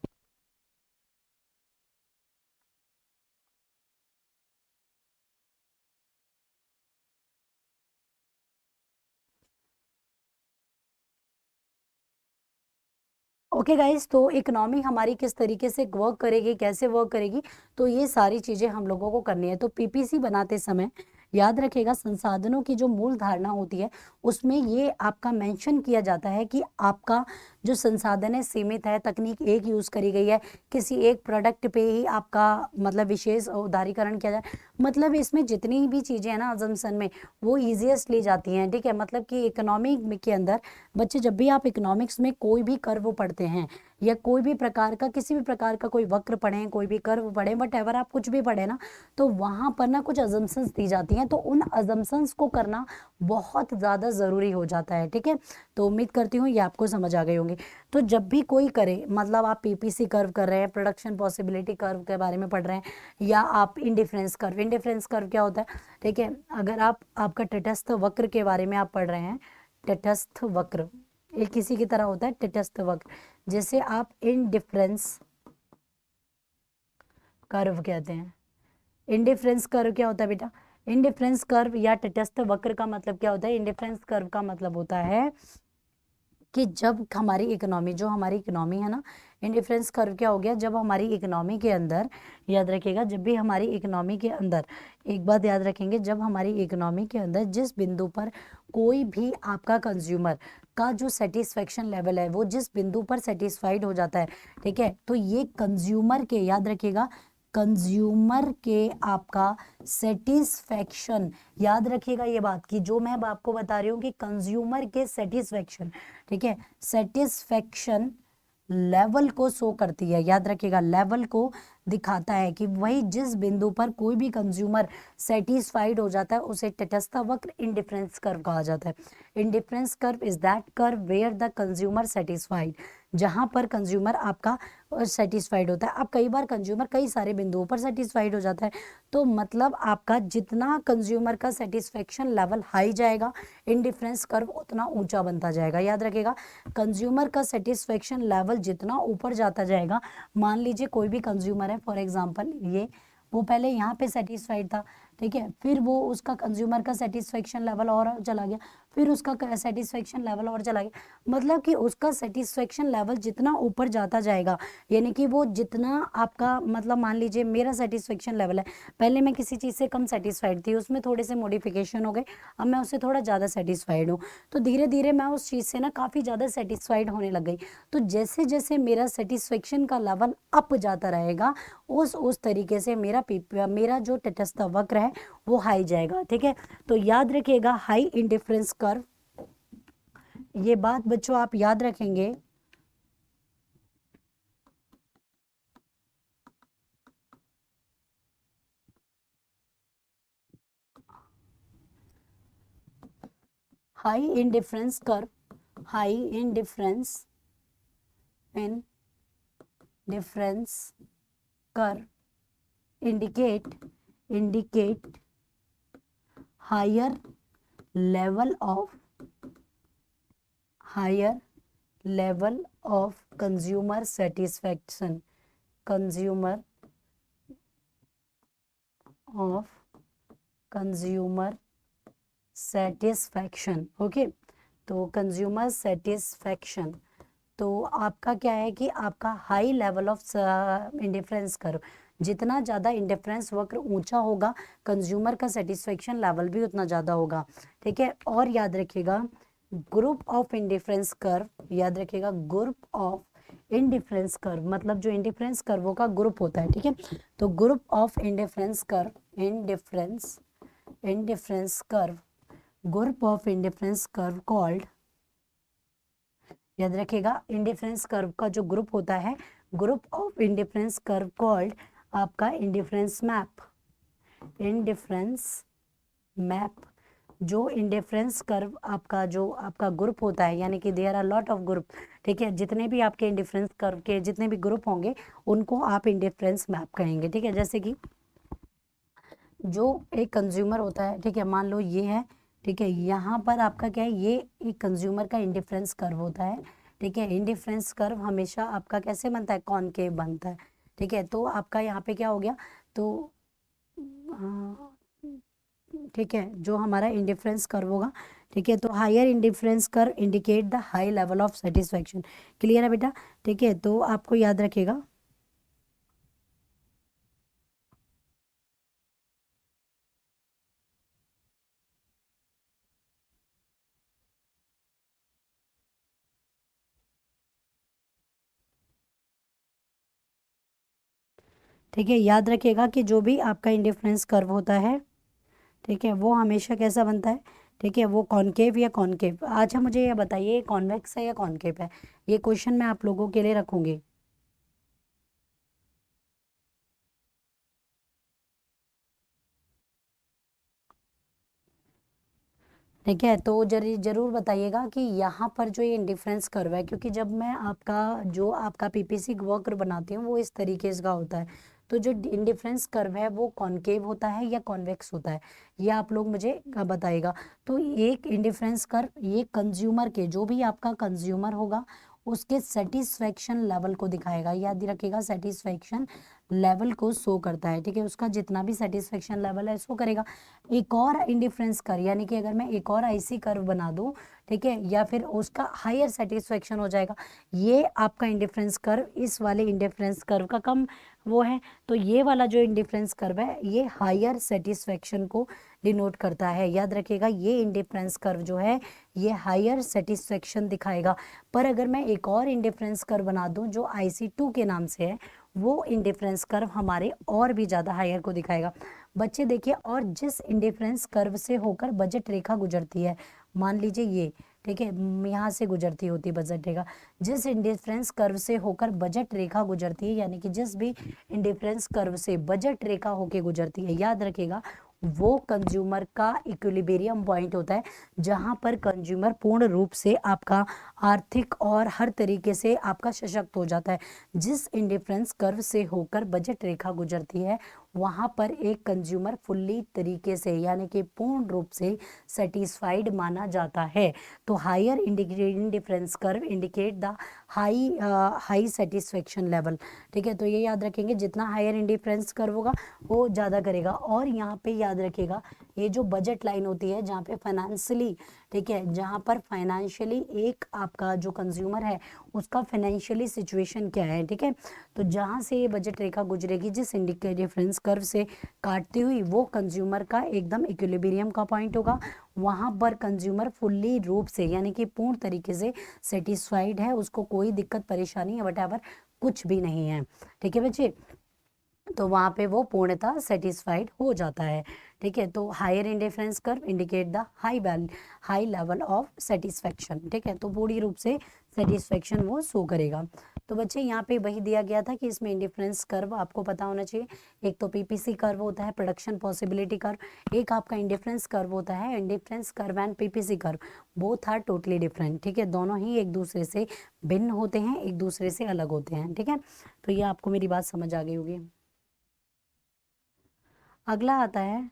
ओके गाइस, तो इकोनॉमी हमारी किस तरीके से वर्क करेगी, कैसे वर्क करेगी, तो ये सारी चीजें हम लोगों को करनी है। तो पीपीसी बनाते समय याद रखेगा, संसाधनों की जो मूल धारणा होती है उसमें ये आपका मेंशन किया जाता है कि आपका जो संसाधन है सीमित है, तकनीक एक यूज करी गई है, किसी एक प्रोडक्ट पे ही आपका मतलब विशेष उदारीकरण किया जाए। मतलब इसमें जितनी भी चीजें हैं ना अजम्पशन में, वो इजीएस्ट ली जाती हैं। ठीक है, मतलब कि इकोनॉमी के अंदर बच्चे, जब भी आप इकोनॉमिक्स में कोई भी कर्व पढ़ते हैं या कोई भी प्रकार का, किसी भी प्रकार का कोई वक्र पढ़ें, कोई भी कर्व पढ़ें, बट एवर आप कुछ भी पढ़े ना, तो वहां पर ना कुछ अजम्पशंस दी जाती हैं, तो उन अजम्पशंस को करना बहुत ज़्यादा ज़रूरी हो जाता है। ठीक है, तो उम्मीद करती हूँ ये आपको समझ आ गई होंगी। तो जब भी कोई करे, मतलब आप पीपीसी कर्व कर रहे हैं, प्रोडक्शन पॉसिबिलिटी कर्व के बारे में पढ़ रहे हैं, या आप इंडिफरेंस कर्व, इंडिफरेंस कर्व क्या होता है? ठीक है, अगर आप आपका तटस्थ वक्र के बारे में आप पढ़ रहे हैं, तटस्थ वक्र एक किसी की तरह होता है तटस्थ वक्र, जैसे आप इंडिफरेंस कर्व कहते हैं। इंडिफरेंस कर्व क्या होता है बेटा? इंडिफरेंस कर्व या तटस्थ वक्र का मतलब क्या होता है? इंडिफरेंस कर्व का मतलब होता है कि जब हमारी इकोनॉमी, जो हमारी इकोनॉमी है ना, इंडिफरेंस कर्व क्या हो गया? जब हमारी इकोनॉमी के अंदर, याद रखिएगा, जब भी हमारी इकोनॉमी के अंदर, एक बात याद रखेंगे, जब हमारी इकोनॉमी के अंदर जिस बिंदु पर कोई भी आपका कंज्यूमर का जो सेटिस्फेक्शन लेवल है वो जिस बिंदु पर सेटिस्फाइड हो जाता है, ठीक है, तो ये कंज्यूमर के, याद रखिएगा, कंज्यूमर के आपका सेटिस्फेक्शन, याद रखिएगा ये बात कि जो मैं आपको बता रही हूँ कि कंज्यूमर के सेटिस्फेक्शन, ठीक है, सेटिस्फेक्शन लेवल को शो करती है। याद रखिएगा, लेवल को दिखाता है कि वही जिस बिंदु पर कोई भी कंज्यूमर सेटिस्फाइड हो जाता है उसे तटस्थ वक्र, इंडिफरेंस कर्व कहा जाता है। Indifference curve is that curve where the consumer satisfied, जहां पर कंज्यूमर आपका सेटिस्फाइड होता है। अब कई बार कंज्यूमर कई सारे बिंदुओं पर सेटिस्फाइड हो जाता है, तो मतलब आपका जितना कंज्यूमर का सेटिस्फेक्शन लेवल हाई जाएगा, इंडिफरेंस कर्व उतना ऊंचा बनता जाएगा। याद रखिएगा, कंज्यूमर का सेटिस्फेक्शन लेवल जितना ऊपर जाता जाएगा, मान लीजिए कोई भी कंज्यूमर है, फॉर एग्जांपल ये, वो पहले यहाँ पे सेटिस्फाइड था, ठीक है, फिर वो उसका कंज्यूमर का सेटिस्फेक्शन लेवल और चला गया, फिर उसका सेटिस्फेक्शन लेवल और चला गया, मतलब कि उसका सेटिस्फेक्शन लेवल जितना ऊपर जाता जाएगा, यानी कि वो जितना आपका, मतलब मान लीजिए मेरा सेटिस्फेक्शन लेवल है, पहले मैं किसी चीज़ से कम सेटिस्फाइड थी, उसमें थोड़े से मॉडिफिकेशन हो गए, अब मैं उससे थोड़ा ज़्यादा सेटिस्फाइड हूँ, तो धीरे धीरे मैं उस चीज़ से ना काफ़ी ज़्यादा सेटिस्फाइड होने लग गई। तो जैसे जैसे मेरा सेटिस्फेक्शन का लेवल अप जाता रहेगा, उस तरीके से मेरा जो तटस्थ वक्र है वो हाई जाएगा। ठीक है, तो याद रखिएगा हाई इंडिफरेंस कर्व, ये बात बच्चों आप याद रखेंगे। High indifference curve, high indifference in difference curve indicate higher level of consumer satisfaction, consumer satisfaction। Okay, तो कंज्यूमर सेटिस्फैक्शन, तो आपका क्या है कि आपका high level of indifference curve, जितना ज़्यादा इंडिफरेंस वक्र ऊंचा होगा, कंज्यूमर का सेटिस्फेक्शन लेवल भी उतना ज़्यादा होगा। ठीक है, और याद रखिएगा ग्रुप ऑफ इंडिफरेंस कर्व, याद रखिएगा ग्रुप ऑफ इंडिफरेंस कर्व, मतलब जो इंडिफरेंस कर्वों का ग्रुप होता है। ठीक है, तो group of indifference curve, indifference curve, group of indifference curve called, याद रखिएगा इंडिफरेंस कर्व का जो ग्रुप होता है, group of indifference curve called आपका इंडिफरेंस मैप, इंडिफरेंस मैप। जो इंडिफरेंस कर्व आपका जो आपका ग्रुप होता है, यानी कि there are lot of group, ठीक है, जितने भी आपके इंडिफरेंस कर्व के जितने भी ग्रुप होंगे उनको आप इंडिफरेंस मैप कहेंगे। ठीक है, जैसे कि जो एक कंज्यूमर होता है, ठीक है, मान लो ये है, ठीक है, यहाँ पर आपका क्या है, ये एक कंज्यूमर का इंडिफरेंस कर्व होता है। ठीक है, इंडिफरेंस कर्व हमेशा आपका कैसे बनता है, कॉनकेव बनता है। ठीक है, तो आपका यहाँ पे क्या हो गया, तो ठीक है, जो हमारा इंडिफरेंस कर्व होगा, ठीक है, तो higher indifference curve indicate the high level of satisfaction. Clear है बेटा? ठीक है, तो आपको याद रखेगा, ठीक है, याद रखिएगा कि जो भी आपका इंडिफरेंस कर्व होता है, ठीक है, वो हमेशा कैसा बनता है, ठीक है, वो कॉनकेव या कॉनकेव। अच्छा मुझे ये बताइए कॉन्वेक्स है या कॉनकेव है, ये क्वेश्चन मैं आप लोगों के लिए रखूंगी। ठीक है, तो जरूर बताइएगा कि यहाँ पर जो ये इंडिफरेंस कर्व है, क्योंकि जब मैं आपका जो आपका पीपीसी वक्र बनाती हूँ वो इस तरीके से का होता है, तो जो इंडिफरेंस कर्व है वो कॉनकेव होता है या कॉन्वेक्स होता है, ये आप लोग मुझे बताइएगा। तो एक इंडिफरेंस कर्व ये कंज्यूमर के, जो भी आपका कंज्यूमर होगा उसके सेटिस्फेक्शन लेवल को दिखाएगा। याद रखिएगा सेटिस्फेक्शन लेवल को शो करता है। ठीक है, उसका जितना भी सेटिस्फेक्शन लेवल है शो करेगा। एक और इंडिफरेंस कर्व, यानी कि अगर मैं एक और आईसी कर्व बना दूं, ठीक है, या फिर उसका हायर सेटिस्फेक्शन हो जाएगा, ये आपका इंडिफरेंस कर्व इस वाले इंडिफरेंस कर्व का कम वो है, तो ये वाला जो इंडिफरेंस कर्व है ये हायर सेटिस्फेक्शन को डिनोट करता है। याद रखिएगा ये इंडिफरेंस कर्व जो है ये हायर सेटिस्फेक्शन दिखाएगा। पर अगर मैं एक और इंडिफरेंस कर्व बना दूं जो IC2 के नाम से है, वो इंडिफरेंस कर्व हमारे और भी ज़्यादा हायर को दिखाएगा। बच्चे देखिए, और जिस इंडिफरेंस कर्व से होकर बजट रेखा गुजरती है, मान लीजिए ये, ठीक है, यहाँ से गुजरती होती है बजट रेखा, जिस इंडिफरेंस कर्व से होकर बजट रेखा गुजरती है, यानी कि जिस भी इंडिफरेंस कर्व से बजट रेखा होके गुजरती है, याद रखिएगा वो कंज्यूमर का इक्विलिब्रियम पॉइंट होता है, जहां पर कंज्यूमर पूर्ण रूप से आपका आर्थिक और हर तरीके से आपका सशक्त हो जाता है। जिस इंडिफरेंस कर्व से होकर बजट रेखा गुजरती है, वहां पर एक कंज्यूमर फुल्ली तरीके से यानी कि पूर्ण रूप से सेटिस्फाइड माना जाता है। तो higher indicating difference curve indicate the high satisfaction level. ठीक है, तो ये याद रखेंगे, जितना हायर इंडिफरेंस कर्व होगा वो ज़्यादा करेगा। और यहाँ पे याद रखेगा, ये जो बजट लाइन होती है जहाँ पे फाइनेंशियली, ठीक है, जहाँ पर फाइनेंशियली एक आपका जो कंज्यूमर है उसका फाइनेंशियली सिचुएशन क्या है, ठीक है, तो जहाँ से ये बजट रेखा गुजरेगी जिस इंडिकेटिव डिफरेंस कर्व से काटती हुई, वो कंज्यूमर का एकदम इक्विलिब्रियम का पॉइंट होगा। वहां पर कंज्यूमर फुल्ली रूप से यानी कि पूर्ण तरीके से सेटिस्फाइड है, उसको कोई दिक्कत परेशानी या वट कुछ भी नहीं है। ठीक है बच्चे, तो वहां पे वो पूर्णतः सेटिस्फाइड हो जाता है। ठीक है, तो higher indifference curve indicate the high level of satisfaction. ठीक है, तो पूरी रूप से सेटिस्फेक्शन वो शो करेगा। तो बच्चे यहाँ पे वही दिया गया था कि इसमें इंडिफरेंस कर्व आपको पता होना चाहिए। एक तो पीपीसी कर्व होता है, प्रोडक्शन पॉसिबिलिटी कर्व, एक आपका इंडिफरेंस कर्व होता है। Indifference curve and PPC curve both are totally different. ठीक है, दोनों ही एक दूसरे से भिन्न होते हैं, एक दूसरे से अलग होते हैं। ठीक है, तो ये आपको मेरी बात समझ आ गई होगी। अगला आता है,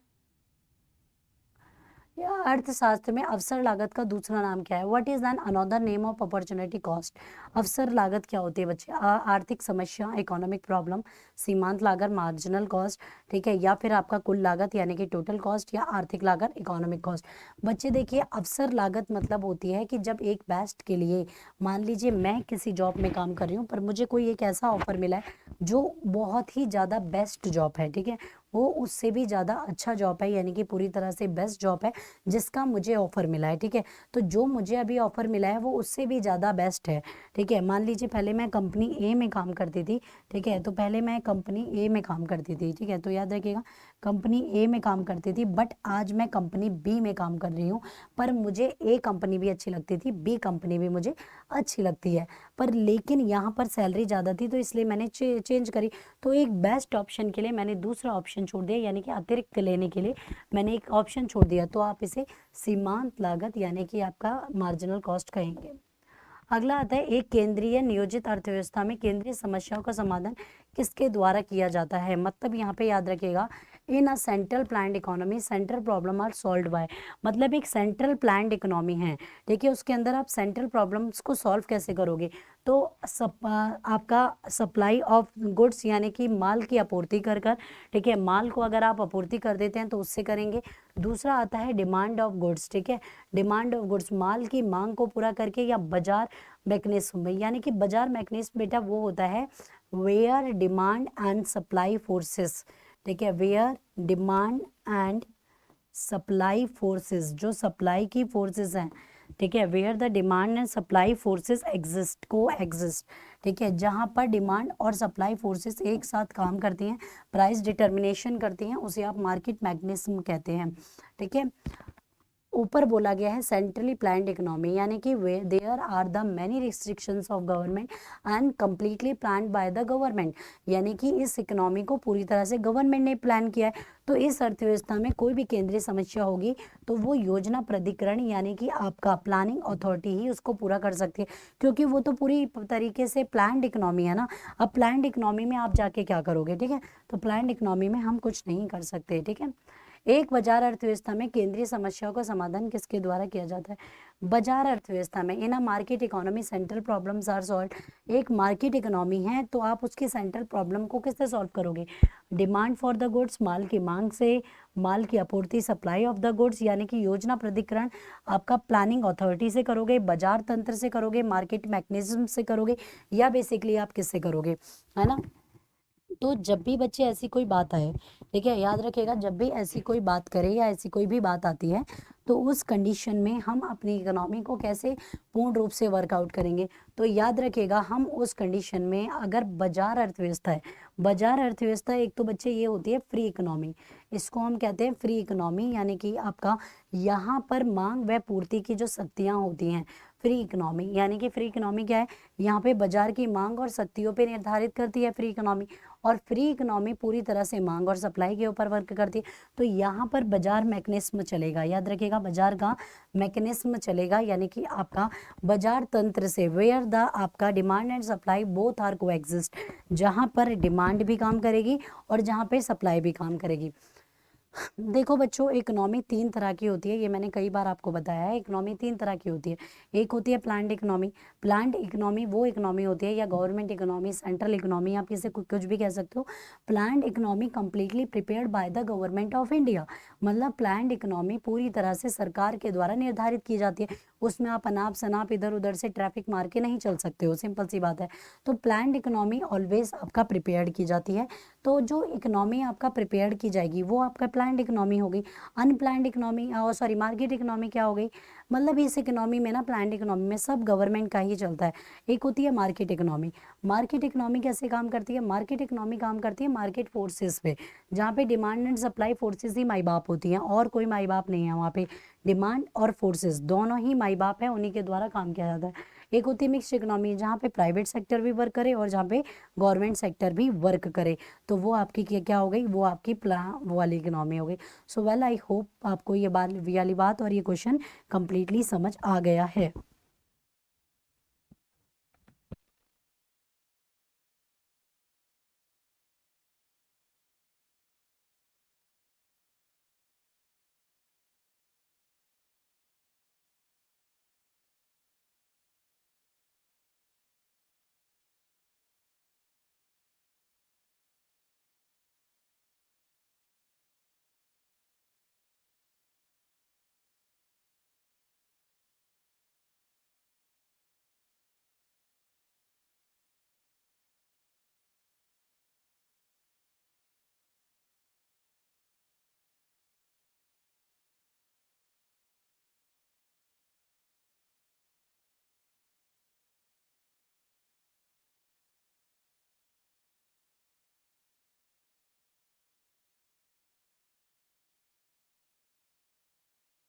या अर्थशास्त्र में अवसर लागत का दूसरा नाम क्या है? What is an another name of opportunity cost? अवसर लागत क्या होती है बच्चे? आर्थिक समस्या, इकोनॉमिक प्रॉब्लम, सीमांत लागत, मार्जिनल कॉस्ट, ठीक है, या फिर आपका कुल लागत यानी कि टोटल कॉस्ट, या आर्थिक लागत, इकोनॉमिक कॉस्ट। बच्चे देखिए, अवसर लागत मतलब होती है कि जब एक बेस्ट के लिए, मान लीजिए मैं किसी जॉब में काम कर रही हूँ पर मुझे कोई एक ऐसा ऑफर मिला है जो बहुत ही ज़्यादा बेस्ट जॉब है, ठीक है, वो उससे भी ज़्यादा अच्छा जॉब है, यानी कि पूरी तरह से बेस्ट जॉब है जिसका मुझे ऑफर मिला है। ठीक है, तो जो मुझे अभी ऑफर मिला है वो उससे भी ज़्यादा बेस्ट है। ठीक है, मान लीजिए पहले मैं कंपनी ए में काम करती थी, ठीक है, तो पहले मैं कंपनी ए में काम करती थी, ठीक है, तो याद रखिएगा कंपनी ए में काम करती थी, बट आज मैं कंपनी बी में काम कर रही हूँ। पर मुझे ए कंपनी भी अच्छी लगती थी, बी कंपनी भी मुझे अच्छी लगती है, पर लेकिन यहाँ पर सैलरी ज़्यादा थी तो इसलिए मैंने चेंज करी। तो एक बेस्ट ऑप्शन के लिए मैंने दूसरा ऑप्शन छोड़ दिया, यानी कि अतिरिक्त लेने के लिए मैंने एक ऑप्शन छोड़ दिया, तो आप इसे सीमांत लागत यानी कि आपका मार्जिनल कॉस्ट कहेंगे। अगला आता है, एक केंद्रीय नियोजित अर्थव्यवस्था में केंद्रीय समस्याओं का समाधान किसके द्वारा किया जाता है? मतलब यहाँ पे याद रखिएगा, in a central planned economy central problem are solved by. मतलब एक सेंट्रल प्लान्ड इकोनॉमी है, देखिए उसके अंदर आप सेंट्रल प्रॉब्लम्स को सॉल्व कैसे करोगे? तो आपका सप्लाई ऑफ गुड्स यानी कि माल की आपूर्ति कर कर, ठीक है, माल को अगर आप आपूर्ति कर देते हैं तो उससे करेंगे। दूसरा आता है डिमांड ऑफ गुड्स, ठीक है, डिमांड ऑफ गुड्स माल की मांग को पूरा करके, या बाजार मैकेनिज्म में, यानी कि बाजार मैकेनिज्म बेटा वो होता है where demand and supply forces, ठीक है, where demand and supply forces, जो सप्लाई की फोर्सेस हैं, ठीक है, where the demand and supply forces exist, coexist, ठीक है, जहां पर डिमांड और सप्लाई फोर्सेस एक साथ काम करती हैं, प्राइस डिटर्मिनेशन करती हैं, उसे आप मार्केट मैकेनिज्म कहते हैं। ठीक है, ऊपर बोला गया है सेंट्रली प्लान्ड इकोनॉमी, यानी कि way there are the many restrictions of government and completely planned by the government, यानी कि इस इकोनॉमी को पूरी तरह से गवर्नमेंट ने प्लान किया है। तो इस अर्थव्यवस्था में कोई भी केंद्रीय समस्या होगी तो वो योजना प्राधिकरण यानी कि आपका प्लानिंग अथॉरिटी ही उसको पूरा कर सकती है, क्योंकि वो तो पूरी तरीके से प्लान्ड इकोनॉमी है ना। अब प्लान्ड इकोनॉमी में आप जाके क्या करोगे? ठीक है, तो प्लान्ड इकोनॉमी में हम कुछ नहीं कर सकते। ठीक है, एक बाजार अर्थव्यवस्था में केंद्रीय समस्याओं का समाधान किसके द्वारा किया जाता है? बाजार अर्थव्यवस्था में in a market economy central problems are solved. एक मार्केट इकोनॉमी है तो आप उसकी सेंट्रल प्रॉब्लम को किससे सॉल्व करोगे? डिमांड फॉर द गुड्स माल की मांग से, माल की आपूर्ति सप्लाई ऑफ द गुड्स यानी कि योजना प्राधिकरण आपका प्लानिंग अथॉरिटी से करोगे, बाजार तंत्र से करोगे, मार्केट मैकेनिज्म से करोगे, या बेसिकली आप किससे करोगे, है ना। तो जब भी बच्चे ऐसी कोई बात आए, ठीक है, याद रखिएगा जब भी ऐसी कोई बात करे या ऐसी कोई भी बात आती है तो उस कंडीशन में हम अपनी इकोनॉमी को कैसे पूर्ण रूप से वर्कआउट करेंगे? तो याद रखिएगा हम उस कंडीशन में अगर बाजार अर्थव्यवस्था है, बाजार अर्थव्यवस्था एक तो बच्चे ये होती है फ्री इकोनॉमी, इसको हम कहते हैं फ्री इकोनॉमी, यानी कि आपका यहाँ पर मांग व पूर्ति की जो शक्तियाँ होती हैं फ्री इकोनॉमी, यानी कि फ्री इकोनॉमी क्या है, यहाँ पे बाजार की मांग और शक्तियों पे निर्धारित करती है फ्री इकोनॉमी, और फ्री इकोनॉमी पूरी तरह से मांग और सप्लाई के ऊपर वर्क करती है। तो यहाँ पर बाजार मैकेनिज्म चलेगा, याद रखिएगा बाजार का मैकेनिज्म चलेगा, यानी कि आपका बाजार तंत्र से, वेयर द आपका demand and supply both are coexist, जहाँ पर डिमांड भी काम करेगी और जहाँ पे सप्लाई भी काम करेगी। देखो बच्चों, इकोनॉमी तीन तरह की होती है, ये मैंने कई बार आपको बताया है। इकोनॉमी तीन तरह की होती है। एक होती है प्लान्ड इकोनॉमी। प्लान्ड इकोनॉमी वो इकोनॉमी होती है, या गवर्नमेंट इकोनॉमी, सेंट्रल इकोनॉमी, आप इसे कुछ भी कह सकते हो। Planned economy completely prepared by the government of India, मतलब प्लान्ड इकोनॉमी पूरी तरह से सरकार के द्वारा निर्धारित की जाती है। उसमें आप अनाप शनाप इधर उधर से ट्रैफिक मार के नहीं चल सकते हो, सिंपल सी बात है। तो प्लान्ड इकोनॉमी ऑलवेज आपका प्रिपेयर्ड की जाती है। तो जो इकोनॉमी आपका प्रिपेयर्ड की जाएगी वो आपका प्लान्ड इकोनॉमी हो गई। Unplanned economy, sorry, market economy क्या हो गई, मतलब इस इकोनॉमी में ना, प्लान्ड इकोनॉमी में सब गवर्नमेंट का ही चलता है। एक होती है मार्केट इकोनॉमी। मार्केट इकोनॉमी कैसे काम करती है, मार्केट इकोनॉमी काम करती है मार्केट फोर्सेस पे, जहाँ पे डिमांड एंड सप्लाई फोर्सेस ही माई बाप होती हैं, और कोई माई बाप नहीं है वहाँ पे। डिमांड और फोर्सेस दोनों ही माई बाप है, उन्हीं के द्वारा काम किया जाता है। एक होती है मिक्स्ड इकोनॉमी, जहाँ पे प्राइवेट सेक्टर भी वर्क करे और जहाँ पे गवर्नमेंट सेक्टर भी वर्क करे। तो वो आपकी क्या हो गई, वो आपकी वो वाली इकोनॉमी हो गई। सो वेल, आई होप आपको ये वाली बात और ये क्वेश्चन कंप्लीटली समझ आ गया है।